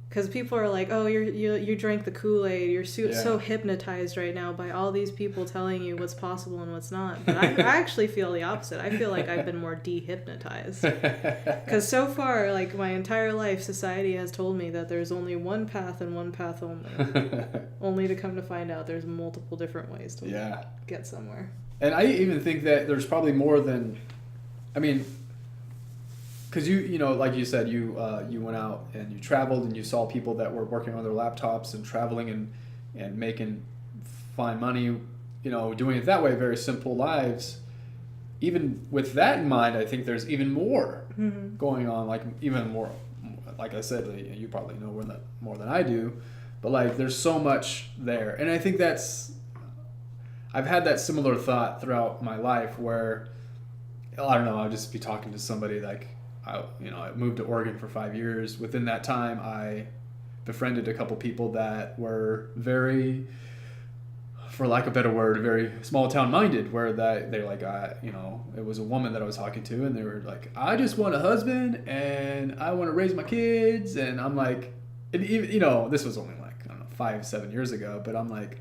Because people are like, oh, you drank the Kool-Aid. You're so hypnotized right now by all these people telling you what's possible and what's not. But I actually feel the opposite. I feel like I've been more dehypnotized. Because so far, like my entire life, society has told me that there's only one path and one path only. Only to come to find out there's multiple different ways to get somewhere. And I even think that there's probably more than, I mean, because you know, like you said, you went out and you traveled and you saw people that were working on their laptops and traveling and making fine money, you know, doing it that way, very simple lives. Even with that in mind, I think there's even more going on, like even more, like I said, you probably know more than I do, but like there's so much there. And I think I've had that similar thought throughout my life where, I don't know, I'll just be talking to somebody like, I moved to Oregon for 5 years. Within that time, I befriended a couple people that were very, for lack of a better word, very small town minded, where they're like, it was a woman that I was talking to, and they were like, I just want a husband and I want to raise my kids. And I'm like, and even, you know, this was only like, I don't know, 5-7 years ago, but I'm like,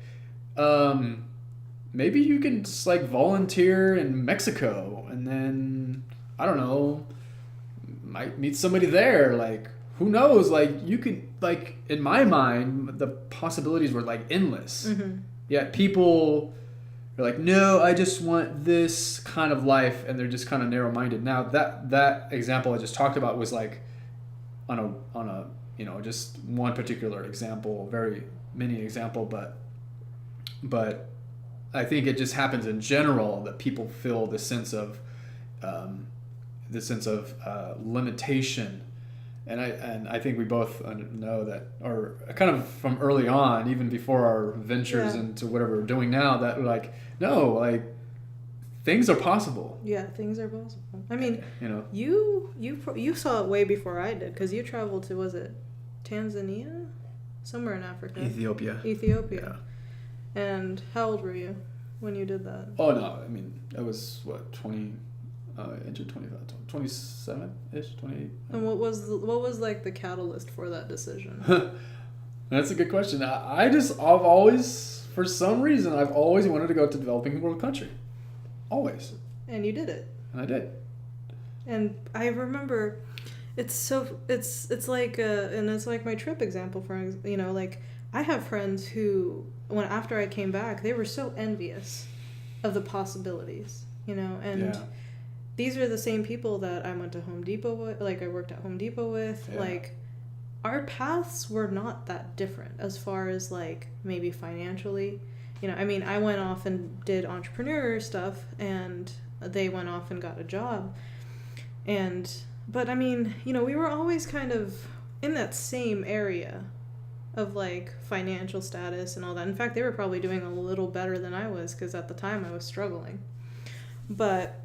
maybe you can just like volunteer in Mexico and then, I don't know, might meet somebody there. Like, who knows? Like, you could, like, in my mind, the possibilities were like endless. Yet people are like, no, I just want this kind of life, and they're just kind of narrow-minded. Now that example I just talked about was like on a you know, just one particular example, very mini example, but I think it just happens in general that people feel this sense of limitation, and I think we both know that, or kind of from early on, even before our ventures into whatever we're doing now, that we're like, no, like things are possible. Yeah, things are possible. I mean, you know, you saw it way before I did, because you traveled to, was it Tanzania, somewhere in Africa? Ethiopia. Yeah. And how old were you when you did that? Oh no, I mean, I was what, 20. Into 27-ish, 28. And what was like the catalyst for that decision? That's a good question. I've always, for some reason, I've always wanted to go to developing world country. Always. And you did it. And I did. And I remember, it's like and it's like my trip example, for, you know, like I have friends who, after I came back, they were so envious of the possibilities, you know, and these are the same people that I went to Home Depot with, like I worked at Home Depot with. Like, our paths were not that different as far as like maybe financially, you know. I mean, I went off and did entrepreneur stuff, and they went off and got a job, but I mean, you know, we were always kind of in that same area of like financial status and all that. In fact, they were probably doing a little better than I was, because at the time I was struggling. But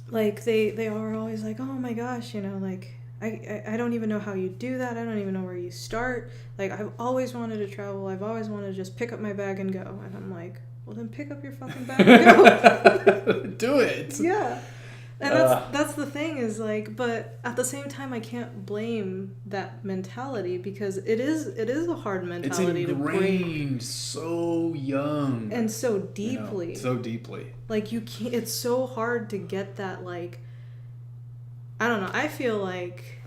like they are always like, oh my gosh, like I don't even know how you do that. I don't even know where you start. Like, I've always wanted to travel. I've always wanted to just pick up my bag and go. And I'm like, well, then pick up your fucking bag and go. Do it. Yeah. And that's the thing is like, but at the same time, I can't blame that mentality because it is a hard mentality to break. It's ingrained so young. And so deeply. So deeply. Like, you can't, it's so hard to get that, like, I don't know. I feel like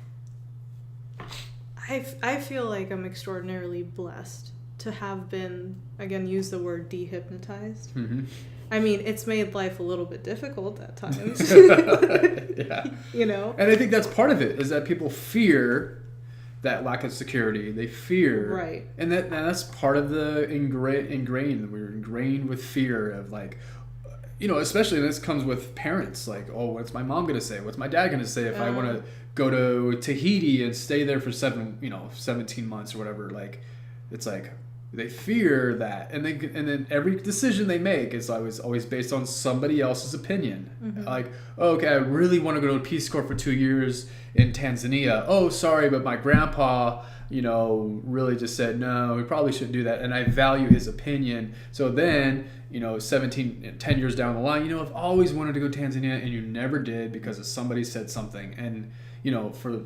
I'm extraordinarily blessed to have been, again, use the word dehypnotized. Mm-hmm. I mean, it's made life a little bit difficult at times. Yeah. And I think that's part of it, is that people fear that lack of security. They fear. Right. And that's part of the ingrained. We're ingrained with fear of, like, especially this comes with parents. Like, oh, what's my mom going to say? What's my dad going to say if I want to go to Tahiti and stay there for 17 months or whatever? Like, it's like they fear that, and then every decision they make is always based on somebody else's opinion. Mm-hmm. Like, oh, okay, I really want to go to Peace Corps for 2 years in Tanzania. Oh, sorry, but my grandpa, really just said no, we probably shouldn't do that, and I value his opinion. So then, 10 years down the line, I've always wanted to go to Tanzania, and you never did because somebody said something. And for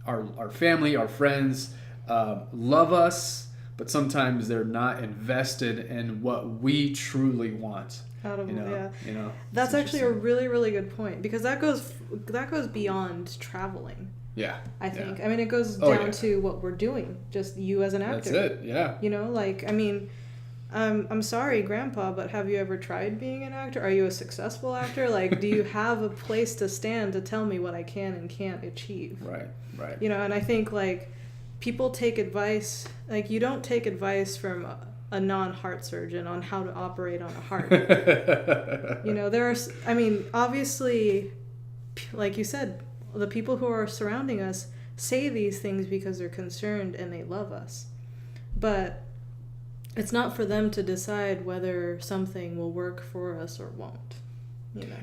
our family, our friends love us, but sometimes they're not invested in what we truly want. That's actually a really, really good point, because that goes beyond traveling. Yeah. I think. Yeah. I mean, it goes down to what we're doing, just you as an actor. That's it. Yeah. I'm sorry, Grandpa, but have you ever tried being an actor? Are you a successful actor? Like, do you have a place to stand to tell me what I can and can't achieve? Right. And I think, like, people take advice, like, you don't take advice from a non-heart surgeon on how to operate on a heart. Obviously, like you said, the people who are surrounding us say these things because they're concerned and they love us. But it's not for them to decide whether something will work for us or won't.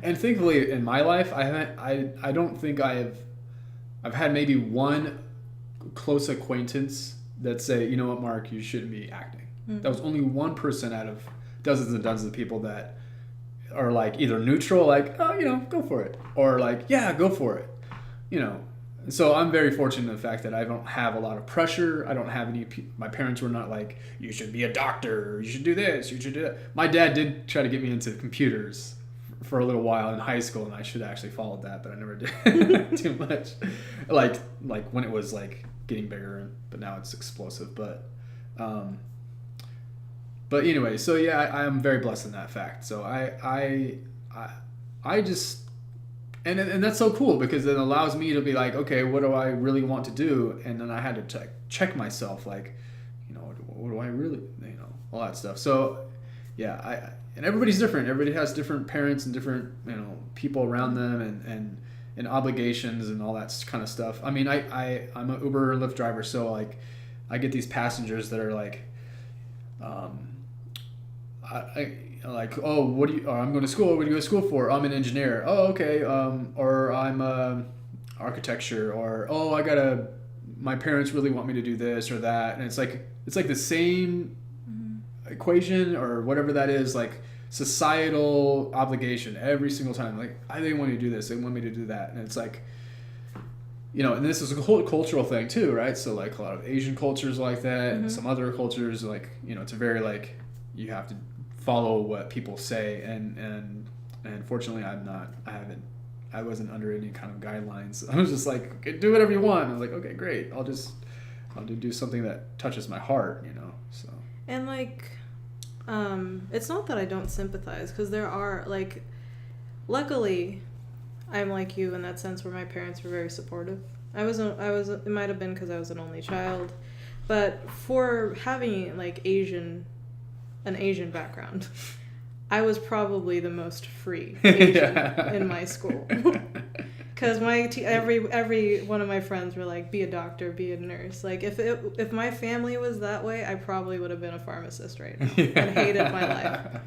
And thankfully, in my life, I don't think I've had maybe one close acquaintance that say, you know what, Mark, you shouldn't be acting. Mm-hmm. That was only one person out of dozens and dozens of people that are like either neutral, like, oh, go for it, or like, yeah, go for it. So I'm very fortunate in the fact that I don't have a lot of pressure. I don't have my parents were not like, you should be a doctor, you should do this, you should do that. My dad did try to get me into computers for a little while in high school, and I should have actually followed that, but I never did too much. Like when it was like getting bigger, but now it's explosive. But anyway, so yeah, I am very blessed in that fact. So I just. And that's so cool, because it allows me to be like, okay, what do I really want to do? And then I had to check myself, like, what do I really, all that stuff. So, yeah, and everybody's different. Everybody has different parents and different, people around them and obligations and all that kind of stuff. I mean, I'm an Uber and Lyft driver, so like, I get these passengers that are like, like, oh, I'm going to school. What do you go to school for? I'm an engineer. Oh, okay. Or I'm architecture. Or, oh, my parents really want me to do this or that. And it's like the same equation or whatever that is, like societal obligation every single time. Like, they want me to do this. They want me to do that. And it's like, and this is a whole cultural thing too, right? So like a lot of Asian cultures like that, and some other cultures, like, it's a very like, you have to follow what people say, and fortunately I wasn't under any kind of guidelines. I was just like, okay, do whatever you want. I was like, okay, great, I'll do something that touches my heart, so. And like, it's not that I don't sympathize, because there are, like, luckily I'm like you in that sense where my parents were very supportive. It might have been because I was an only child, but for having like an Asian background, I was probably the most free Asian in my school. Because every one of my friends were like, be a doctor, be a nurse. Like, if my family was that way, I probably would have been a pharmacist right now and hated my life.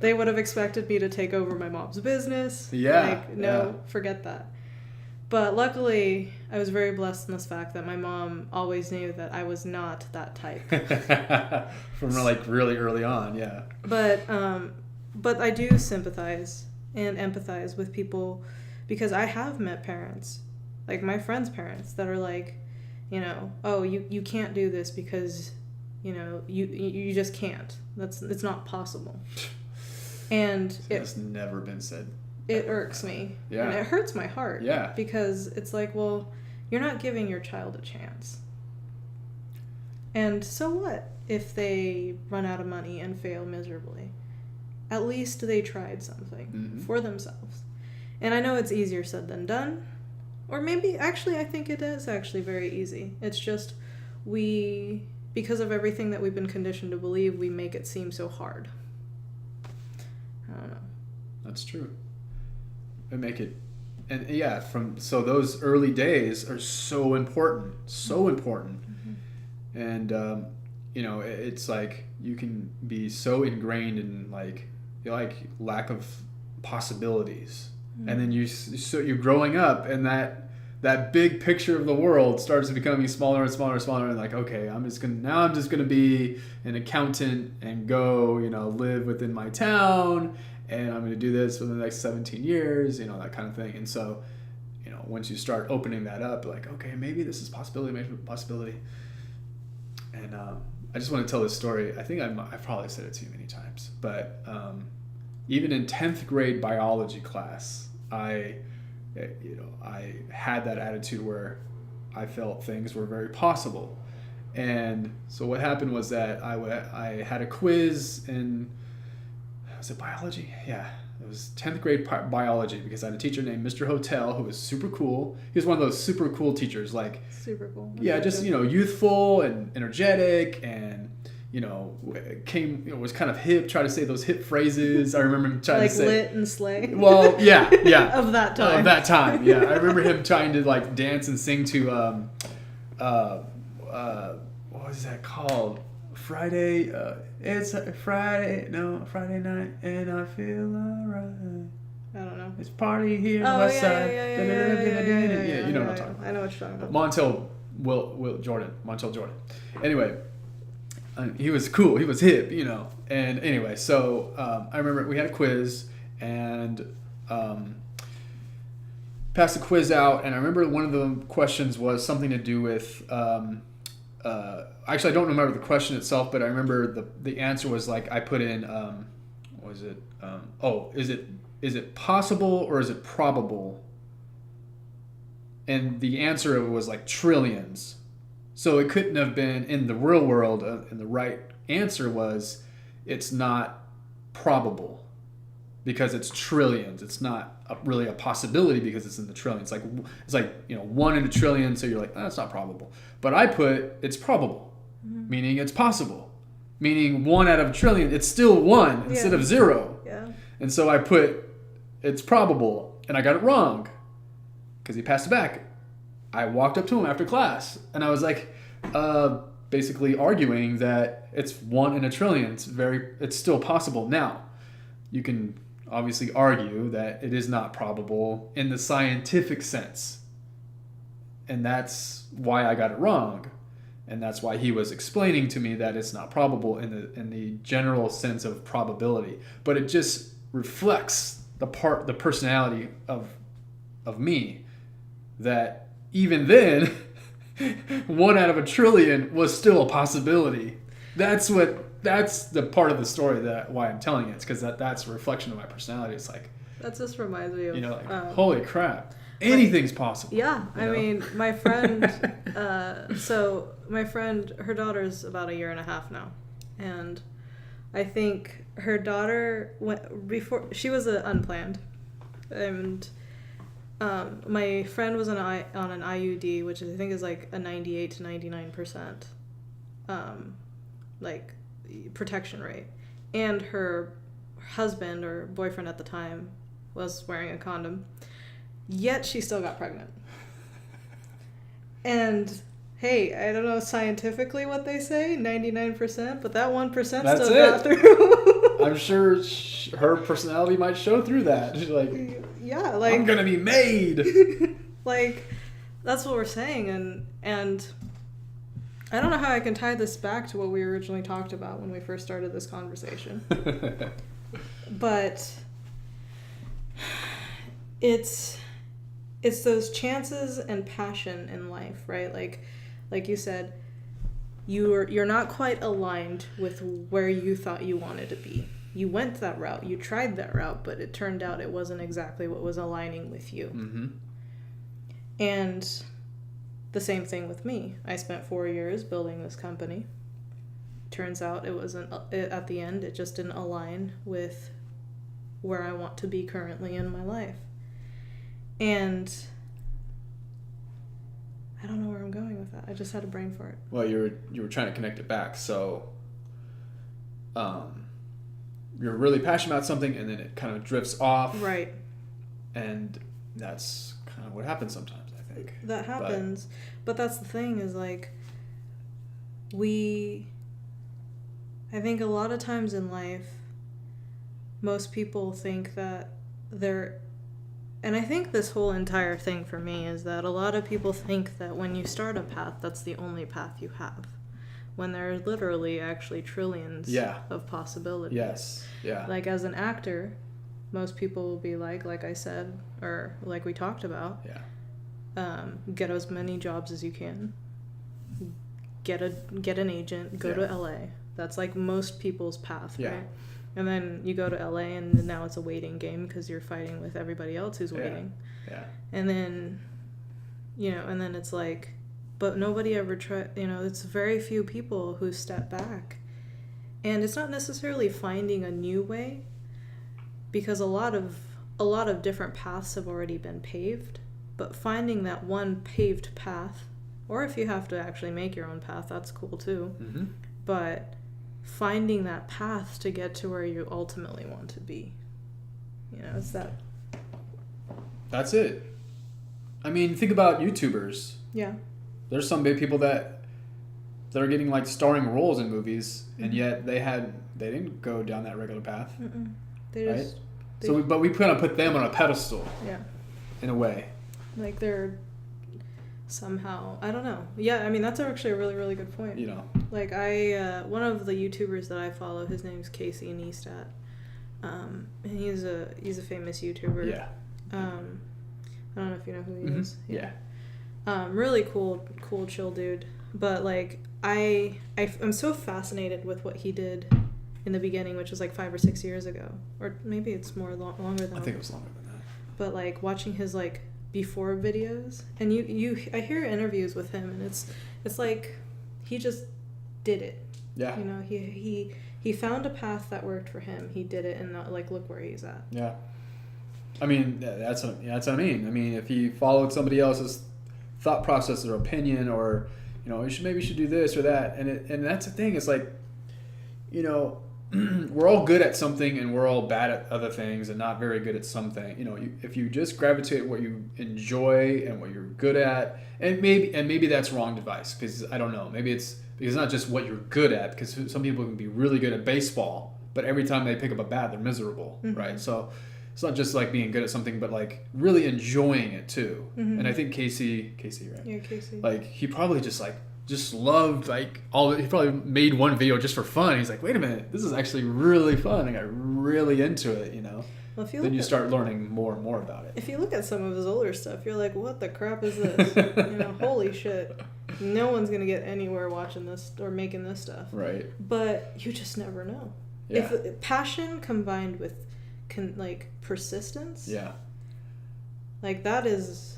They would have expected me to take over my mom's business. Yeah. Like, no, forget that. But luckily, I was very blessed in this fact that my mom always knew that I was not that type. From like really early on, yeah. But I do sympathize and empathize with people because I have met parents, like my friends' parents, that are like, oh, you can't do this because, you just can't. It's not possible. And it's never been said. It irks me. Yeah. And it hurts my heart. Yeah. Because it's like, well, you're not giving your child a chance. And so what if they run out of money and fail miserably? At least they tried something for themselves. And I know it's easier said than done. Or maybe, actually, I think it is actually very easy. It's just because of everything that we've been conditioned to believe, we make it seem so hard. I don't know. That's true. I make it, and yeah, so those early days are so important, and it's like you can be so ingrained in like lack of possibilities, and then you're growing up, and that big picture of the world starts becoming smaller and smaller and smaller, and like, okay, I'm just gonna be an accountant and go live within my town. And I'm going to do this for the next 17 years, that kind of thing. And so, once you start opening that up, like, okay, maybe this is possibility, maybe possibility. And I just want to tell this story. I think I've probably said it to you many times. But even in 10th grade biology class, I had that attitude where I felt things were very possible. And so what happened was that I had a quiz in... Was it biology? Yeah, it was 10th grade biology because I had a teacher named Mr. Hotel who was super cool. He was one of those super cool teachers, like super cool. Yeah, just youthful and energetic, and was kind of hip. Tried to say those hip phrases. I remember him trying to say lit and slay. Well, yeah, of that time. Yeah, I remember him trying to like dance and sing to what was that called? Friday, it's Friday night, and I feel alright. I don't know. It's party here on the west side. Yeah, you know what I'm talking about. I know what you're talking about. Montel Jordan. Anyway, he was cool. He was hip, And anyway, so I remember we had a quiz, and passed the quiz out, and I remember one of the questions was something to do with... actually, I don't remember the question itself, but I remember the answer was like I put in, what was it? Is it possible or is it probable? And the answer was like trillions. So it couldn't have been in the real world. And the right answer was it's not probable because it's trillions. It's not really a possibility because it's in the trillions. It's like 1 in a trillion. So you're like, that's not probable. But I put it's probable, meaning it's possible, meaning 1 out of a trillion. It's still 1 instead of 0. Yeah. And so I put it's probable, and I got it wrong because he passed it back. I walked up to him after class, and I was like, basically arguing that it's 1 in a trillion. It's still possible. Now, you can obviously argue that it is not probable in the scientific sense. And that's why I got it wrong. And that's why he was explaining to me that it's not probable in the general sense of probability. But it just reflects the personality of me, that even then 1 out of a trillion was still a possibility. That's the part of the story why I'm telling it. It's because that's a reflection of my personality. It's like, that just reminds me of holy crap, anything's possible. Yeah, I mean, my friend. My friend, her daughter's about 1.5 years now, and I think her daughter before she was unplanned, and my friend was on an IUD, which I think is like a 98 to 99%, like protection rate, and her husband or boyfriend at the time was wearing a condom. yet she still got pregnant. And hey, I don't know scientifically what they say, 99%, but that 1% still got through. I'm sure her personality might show through that. She's like, yeah, like I'm gonna be made. Like, that's what we're saying, and I don't know how I can tie this back to what we originally talked about when we first started this conversation. But it's those chances and passion in life, right? Like you said, you're not quite aligned with where you thought you wanted to be. You went that route, you tried that route, but it turned out it wasn't exactly what was aligning with you. Mm-hmm. And the same thing with me. I spent 4 years building this company. Turns out it wasn't, at the end, it just didn't align with where I want to be currently in my life. And I don't know where I'm going with that. I just had a brain fart. Well, you were trying to connect it back. So you're really passionate about something, and then it kind of drifts off. Right. And that's kind of what happens sometimes, I think. That happens. But that's the thing is, like, I think a lot of times in life, most people think that and I think this whole entire thing for me is that a lot of people think that when you start a path, that's the only path you have. When there are literally actually trillions of possibilities. Yes. Yeah. Like, as an actor, most people will be like I said, or like we talked about, get as many jobs as you can. Get an agent, go to LA. That's like most people's path, right? And then you go to LA, and now it's a waiting game because you're fighting with everybody else who's waiting. Yeah. And then, and then it's like, but nobody ever it's very few people who step back. And it's not necessarily finding a new way, because a lot of different paths have already been paved, but finding that one paved path, or if you have to actually make your own path, that's cool too. Mm-hmm. But finding that path to get to where you ultimately want to be. It's that. That's it. I mean, think about YouTubers. Yeah. There's some big people that are getting like starring roles in movies, and yet they didn't go down that regular path. Mm-mm. They just. Right? But we kind of put them on a pedestal. Yeah. In a way. Like they're somehow, I don't know. Yeah, I mean, that's actually a really, really good point. Like one of the YouTubers that I follow, his name's Casey Neistat. And he's a famous YouTuber. Yeah. I don't know if you know who he is. Yeah. Really cool, chill dude. But like I'm so fascinated with what he did in the beginning, which was like 5 or 6 years ago, or maybe it's more longer than. I think it was longer than that. But like watching his like before videos, and I hear interviews with him, and it's like he just did it. Yeah. He found a path that worked for him. He did it, and like look where he's at. Yeah. I mean, that's what I mean. I mean, if he followed somebody else's thought process or opinion, or maybe you should do this or that, and that's the thing. It's like, we're all good at something, and we're all bad at other things, and not very good at something. If you just gravitate what you enjoy and what you're good at, and maybe that's wrong advice, because I don't know. Maybe it's because it's not just what you're good at, because some people can be really good at baseball, but every time they pick up a bat, they're miserable, right? So it's not just like being good at something, but like really enjoying it too. Mm-hmm. And I think Casey, right? Yeah, Casey. Like he probably just loved like he probably made one video just for fun. He's like, wait a minute, this is actually really fun. I got really into it, Well, then you start learning more and more about it. If you look at some of his older stuff, you're like, what the crap is this? Holy shit. No one's going to get anywhere watching this or making this stuff. Right. But you just never know. Yeah. If passion combined with persistence. Yeah. Like that is,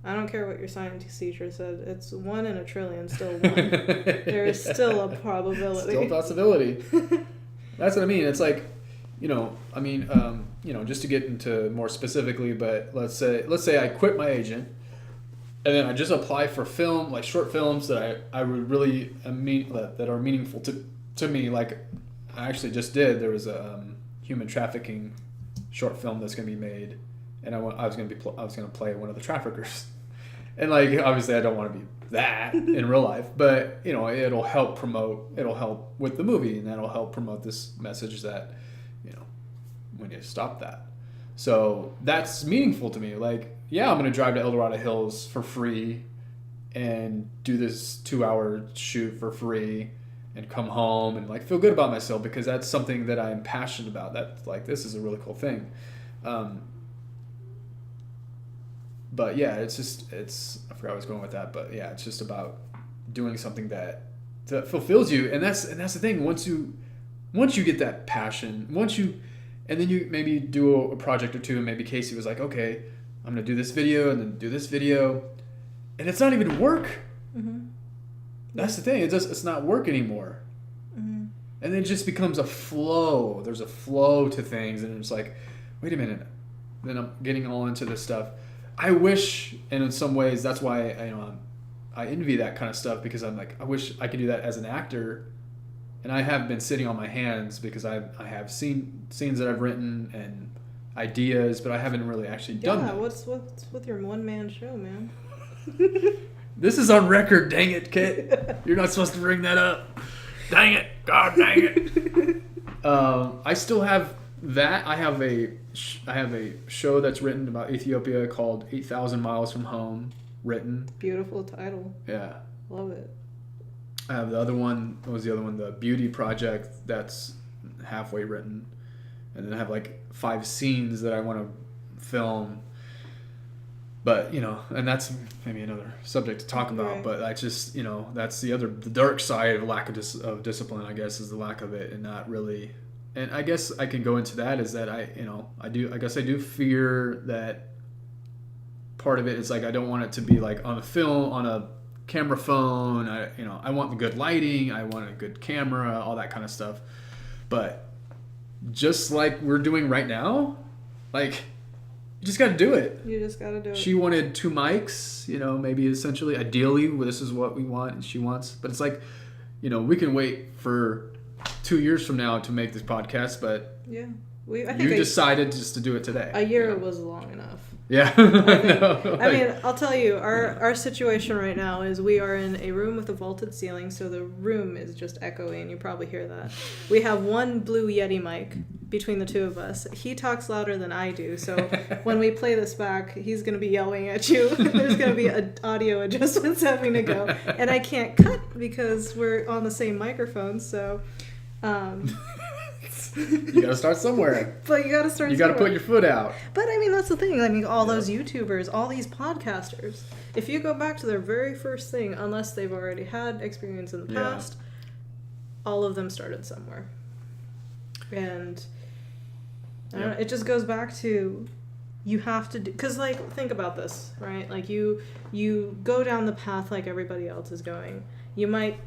I don't care what your science teacher said, it's 1 in a trillion, still 1. There is still a probability. Still a possibility. That's what I mean. It's like, just to get into more specifically, but let's say I quit my agent, and then I just apply for film, like short films that I would really that are meaningful to me. Like I actually just did. There was a human trafficking short film that's going to be made and I was gonna play one of the traffickers, and like obviously I don't want to be that in real life, but you know it'll help with the movie, and that'll help promote this message that you know we need to stop that. So that's meaningful to me. Like, yeah, I'm gonna drive to El Dorado Hills for free and do this 2-hour shoot for free and come home and like feel good about myself because that's something that I'm passionate about. That like this is a really cool thing. But yeah, it's I forgot where I was going with that, but yeah, it's just about doing something that fulfills you, and that's the thing. Once you get that passion, and then you maybe do a project or two, and maybe Casey was like, okay, I'm gonna do this video and then do this video, and it's not even work. Mm-hmm. That's the thing. It's not work anymore. Mm-hmm. And then it just becomes a flow. There's a flow to things, and it's like, wait a minute. Then I'm getting all into this stuff. I wish, and in some ways, that's why I envy that kind of stuff, because I'm like, I wish I could do that as an actor. And I have been sitting on my hands because I have seen scenes that I've written and ideas, but I haven't really actually done that. Yeah, what's with your one-man show, man? This is on record, dang it, Kit. You're not supposed to bring that up. Dang it. God dang it. I still have that. I have a show that's written about Ethiopia called 8,000 Miles from Home, written. Beautiful title. Yeah. Love it. I have the other one. What was the other one? The Beauty Project, that's halfway written. And then I have like 5 scenes that I want to film. But, you know, and that's maybe another subject to talk about. Right. But I just, you know, that's the dark side of lack of discipline, I guess, is the lack of it and not really. And I guess I can go into that is that I do fear that part of it is like I don't want it to be like on a camera phone. I want the good lighting, I want a good camera, all that kind of stuff. But just like we're doing right now, like you just got to do it. You just got to do it. She wanted 2 mics, you know, maybe essentially, ideally, this is what we want and she wants. But it's like, you know, we can wait for 2 years from now to make this podcast, but yeah, I think you decided just to do it today. A year was long enough. Yeah. I mean, I'll tell you, our situation right now is we are in a room with a vaulted ceiling, so the room is just echoing. You probably hear that. We have one blue Yeti mic between the two of us. He talks louder than I do, so when we play this back, he's going to be yelling at you. There's going to be audio adjustments having to go, and I can't cut because we're on the same microphone, so... You gotta start somewhere. But you gotta start. You gotta put your foot out. But I mean, that's the thing. I mean, all those YouTubers, all these podcasters. If you go back to their very first thing, unless they've already had experience in the past, all of them started somewhere. And I don't know, it just goes back to you have to do, because like think about this, right? Like you go down the path like everybody else is going. It might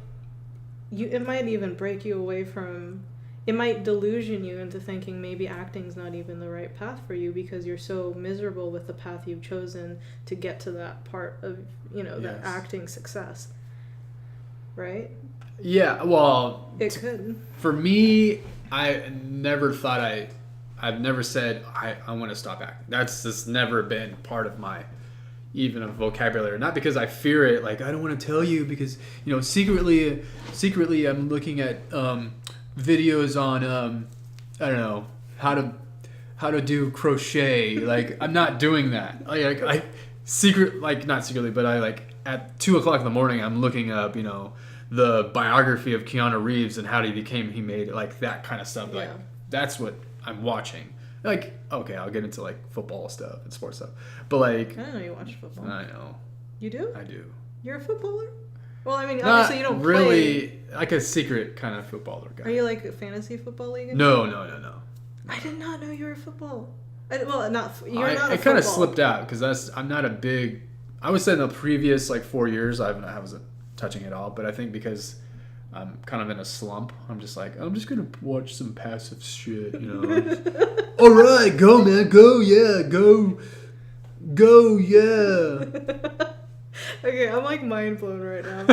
even break you away from. It might delusion you into thinking maybe acting's not even the right path for you because you're so miserable with the path you've chosen to get to that part of, that acting success. Right? Yeah, well... It could. For me, I never thought I've never said I want to stop acting. That's just never been part of my even a vocabulary. Not because I fear it, like I don't want to tell you because, secretly I'm looking at... videos on I don't know how to do crochet. Like I'm not doing that. I not secretly, but I like at 2:00 in the morning I'm looking up the biography of Keanu Reeves and how he made it, like that kind of stuff. Yeah. Like that's what I'm watching. Like okay, I'll get into like football stuff and sports stuff, but like I don't know you watch football. I know you do. I do. You're a footballer. Well, I mean, not obviously you don't really play. Like a secret kind of footballer guy. Are you like a fantasy football league? No. I did not know you were a football. You're not a football. It kind of slipped out because I'm not a big. I would say in the previous 4 years I wasn't touching it all, but I think because I'm kind of in a slump, I'm just like I'm just gonna watch some passive shit, All right, go man, go yeah. Okay, I'm like mind blown right now.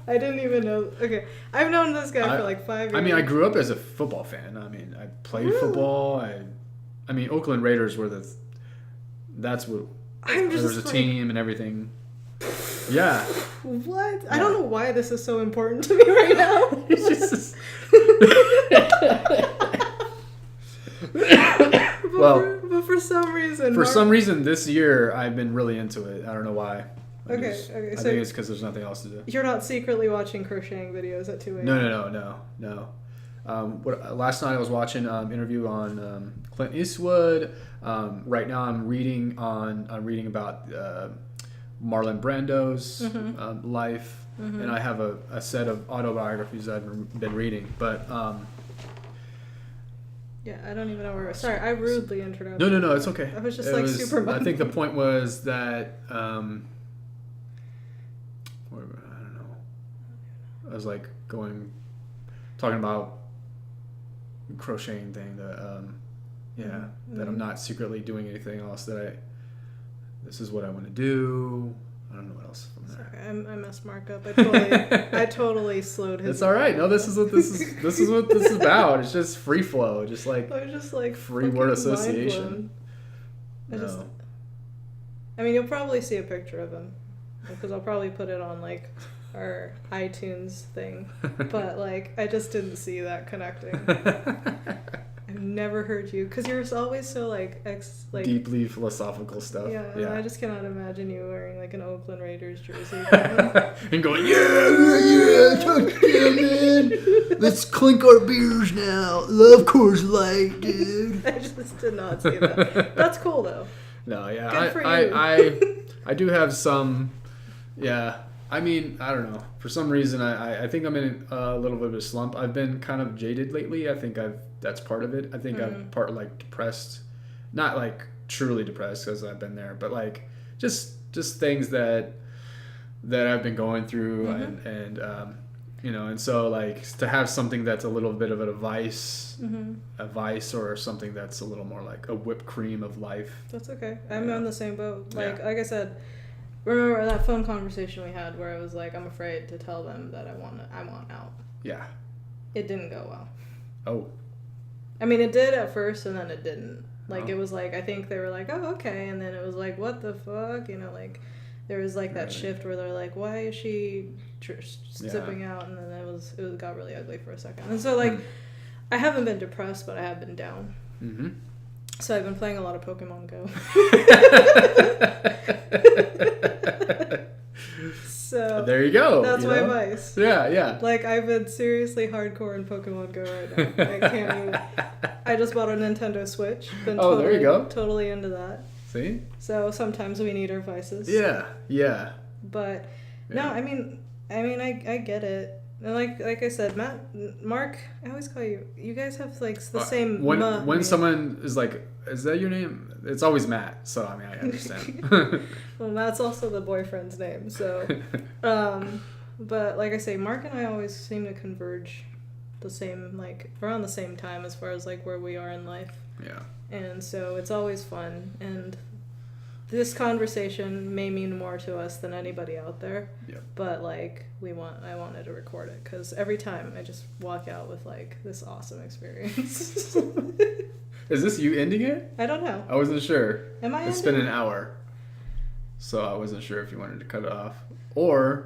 I didn't even know. Okay, I've known this guy for like 5 years. I mean, I grew up as a football fan. I mean, I played football. I mean, Oakland Raiders were That's what. I'm just There's a like, team and everything. Yeah. What? Yeah. I don't know why this is so important to me right now. It's just. But for some reason. For some reason, this year I've been really into it. I don't know why. Okay. I So think it's because there's nothing else to do. you're not secretly watching crocheting videos at 2 a.m. No. Last night I was watching interview on Clint Eastwood. Right now I'm reading about Marlon Brando's life, and I have a set of autobiographies I've been reading. But yeah, I don't even know where. Sorry, I rudely interrupted. no, it's okay. I was just super. I think the point was that I don't know. I was like talking about crocheting thing that that I'm not secretly doing anything else, that this is what I want to do. I don't know what else from there. Sorry, I messed Mark up. I totally slowed his. It's all right. No, this is what this is about. It's just free flow, just like I was just like free word association. I mean, you'll probably see a picture of him because I'll probably put it on like our iTunes thing, but like I just didn't see that connecting. I've never heard you, because you're always so like deeply philosophical stuff. Yeah. I just cannot imagine you wearing like an Oakland Raiders jersey and going, yeah, touchdown, man. Let's clink our beers now. Love Coors Light, dude. I just did not see that. That's cool though. No, yeah, Good for you. I do have some, yeah. I mean, I don't know. For some reason, I think I'm in a little bit of a slump. I've been kind of jaded lately. I think that's part of it. I think I'm part like depressed, not like truly depressed because I've been there, but like just things that I've been going through, and and so like to have something that's a little bit of a vice, or something that's a little more like a whipped cream of life. That's okay. I'm on the same boat. Like I said. Remember that phone conversation we had where I was like, I'm afraid to tell them that I want out. Yeah. It didn't go well. Oh. I mean, it did at first, and then it didn't. Like, it was like, I think they were like, oh, okay. And then it was like, what the fuck? You know, like, there was like that shift where they're like, why is she sipping out? And then it got really ugly for a second. And so, like, I haven't been depressed, but I have been down. Mm-hmm. So I've been playing a lot of Pokemon Go. So there you go. That's my vice. Yeah. Like, I've been seriously hardcore in Pokemon Go right now. I can't even. I just bought a Nintendo Switch. Been there you go. Totally into that. See? So sometimes we need our vices. Yeah. But no, I mean, I get it. And like I said, Mark, I always call you. You guys have like the same. When someone is like, "Is that your name?" It's always Matt. So I mean, I understand. Well, Matt's also the boyfriend's name. So, but like I say, Mark and I always seem to converge the same, like around the same time as far as like where we are in life. Yeah. And so it's always fun, and this conversation may mean more to us than anybody out there. Yep. But like I wanted to record it because every time I just walk out with like this awesome experience. Is this you ending it? I don't know. I wasn't sure. Am I? It's been an hour, so I wasn't sure if you wanted to cut it off or.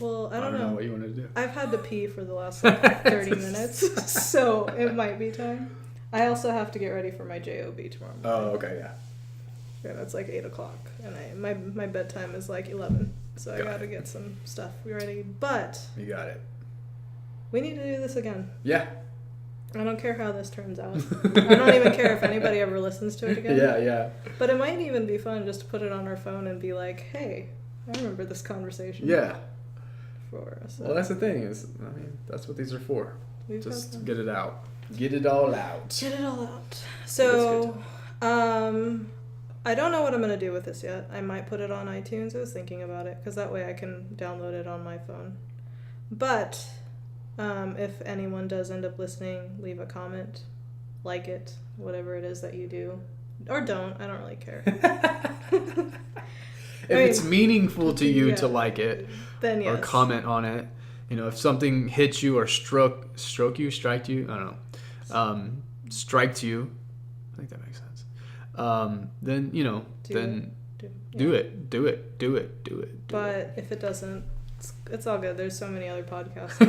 Well, I don't know what you wanted to do. I've had to pee for the last like 30 minutes, so it might be time. I also have to get ready for my job tomorrow morning. Oh, okay, yeah. Yeah, that's like 8 o'clock, and my bedtime is like 11, so I gotta get some stuff ready. But you got it. We need to do this again. Yeah. I don't care how this turns out. I don't even care if anybody ever listens to it again. Yeah. But it might even be fun just to put it on our phone and be like, hey, I remember this conversation. Yeah. For us. Well, that's the thing that's what these are for. Just get it out. Get it all out. Get it all out. So, I don't know what I'm going to do with this yet. I might put it on iTunes. I was thinking about it, because that way I can download it on my phone. But if anyone does end up listening, leave a comment, like it, whatever it is that you do. Or don't. I don't really care. If it's meaningful to you to like it, then yes. Or comment on it, if something hits you or striked you, I don't know, striked you, I think that makes sense. then do it. But if it doesn't, it's all good. There's so many other podcasts.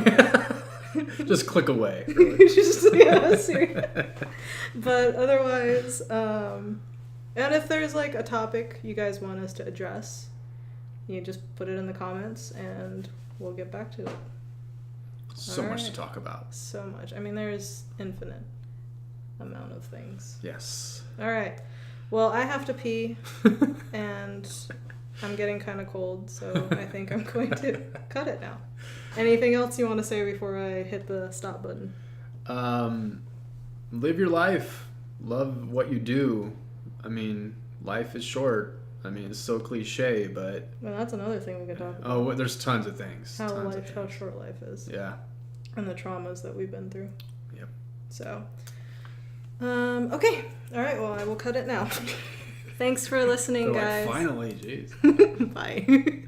Just click away. Seriously. But otherwise, and if there's like a topic you guys want us to address, you just put it in the comments and we'll get back to it. So much to talk about. So much. I mean, there's infinite amount of things. Yes. All right. Well, I have to pee, and I'm getting kind of cold, so I think I'm going to cut it now. Anything else you want to say before I hit the stop button? Live your life. Love what you do. I mean, life is short. I mean, it's so cliche, but... Well, that's another thing we could talk about. Oh, there's tons of things. How short life is. Yeah. And the traumas that we've been through. Yep. So, okay. All right, well, I will cut it now. Thanks for listening, guys. Finally, jeez. Bye.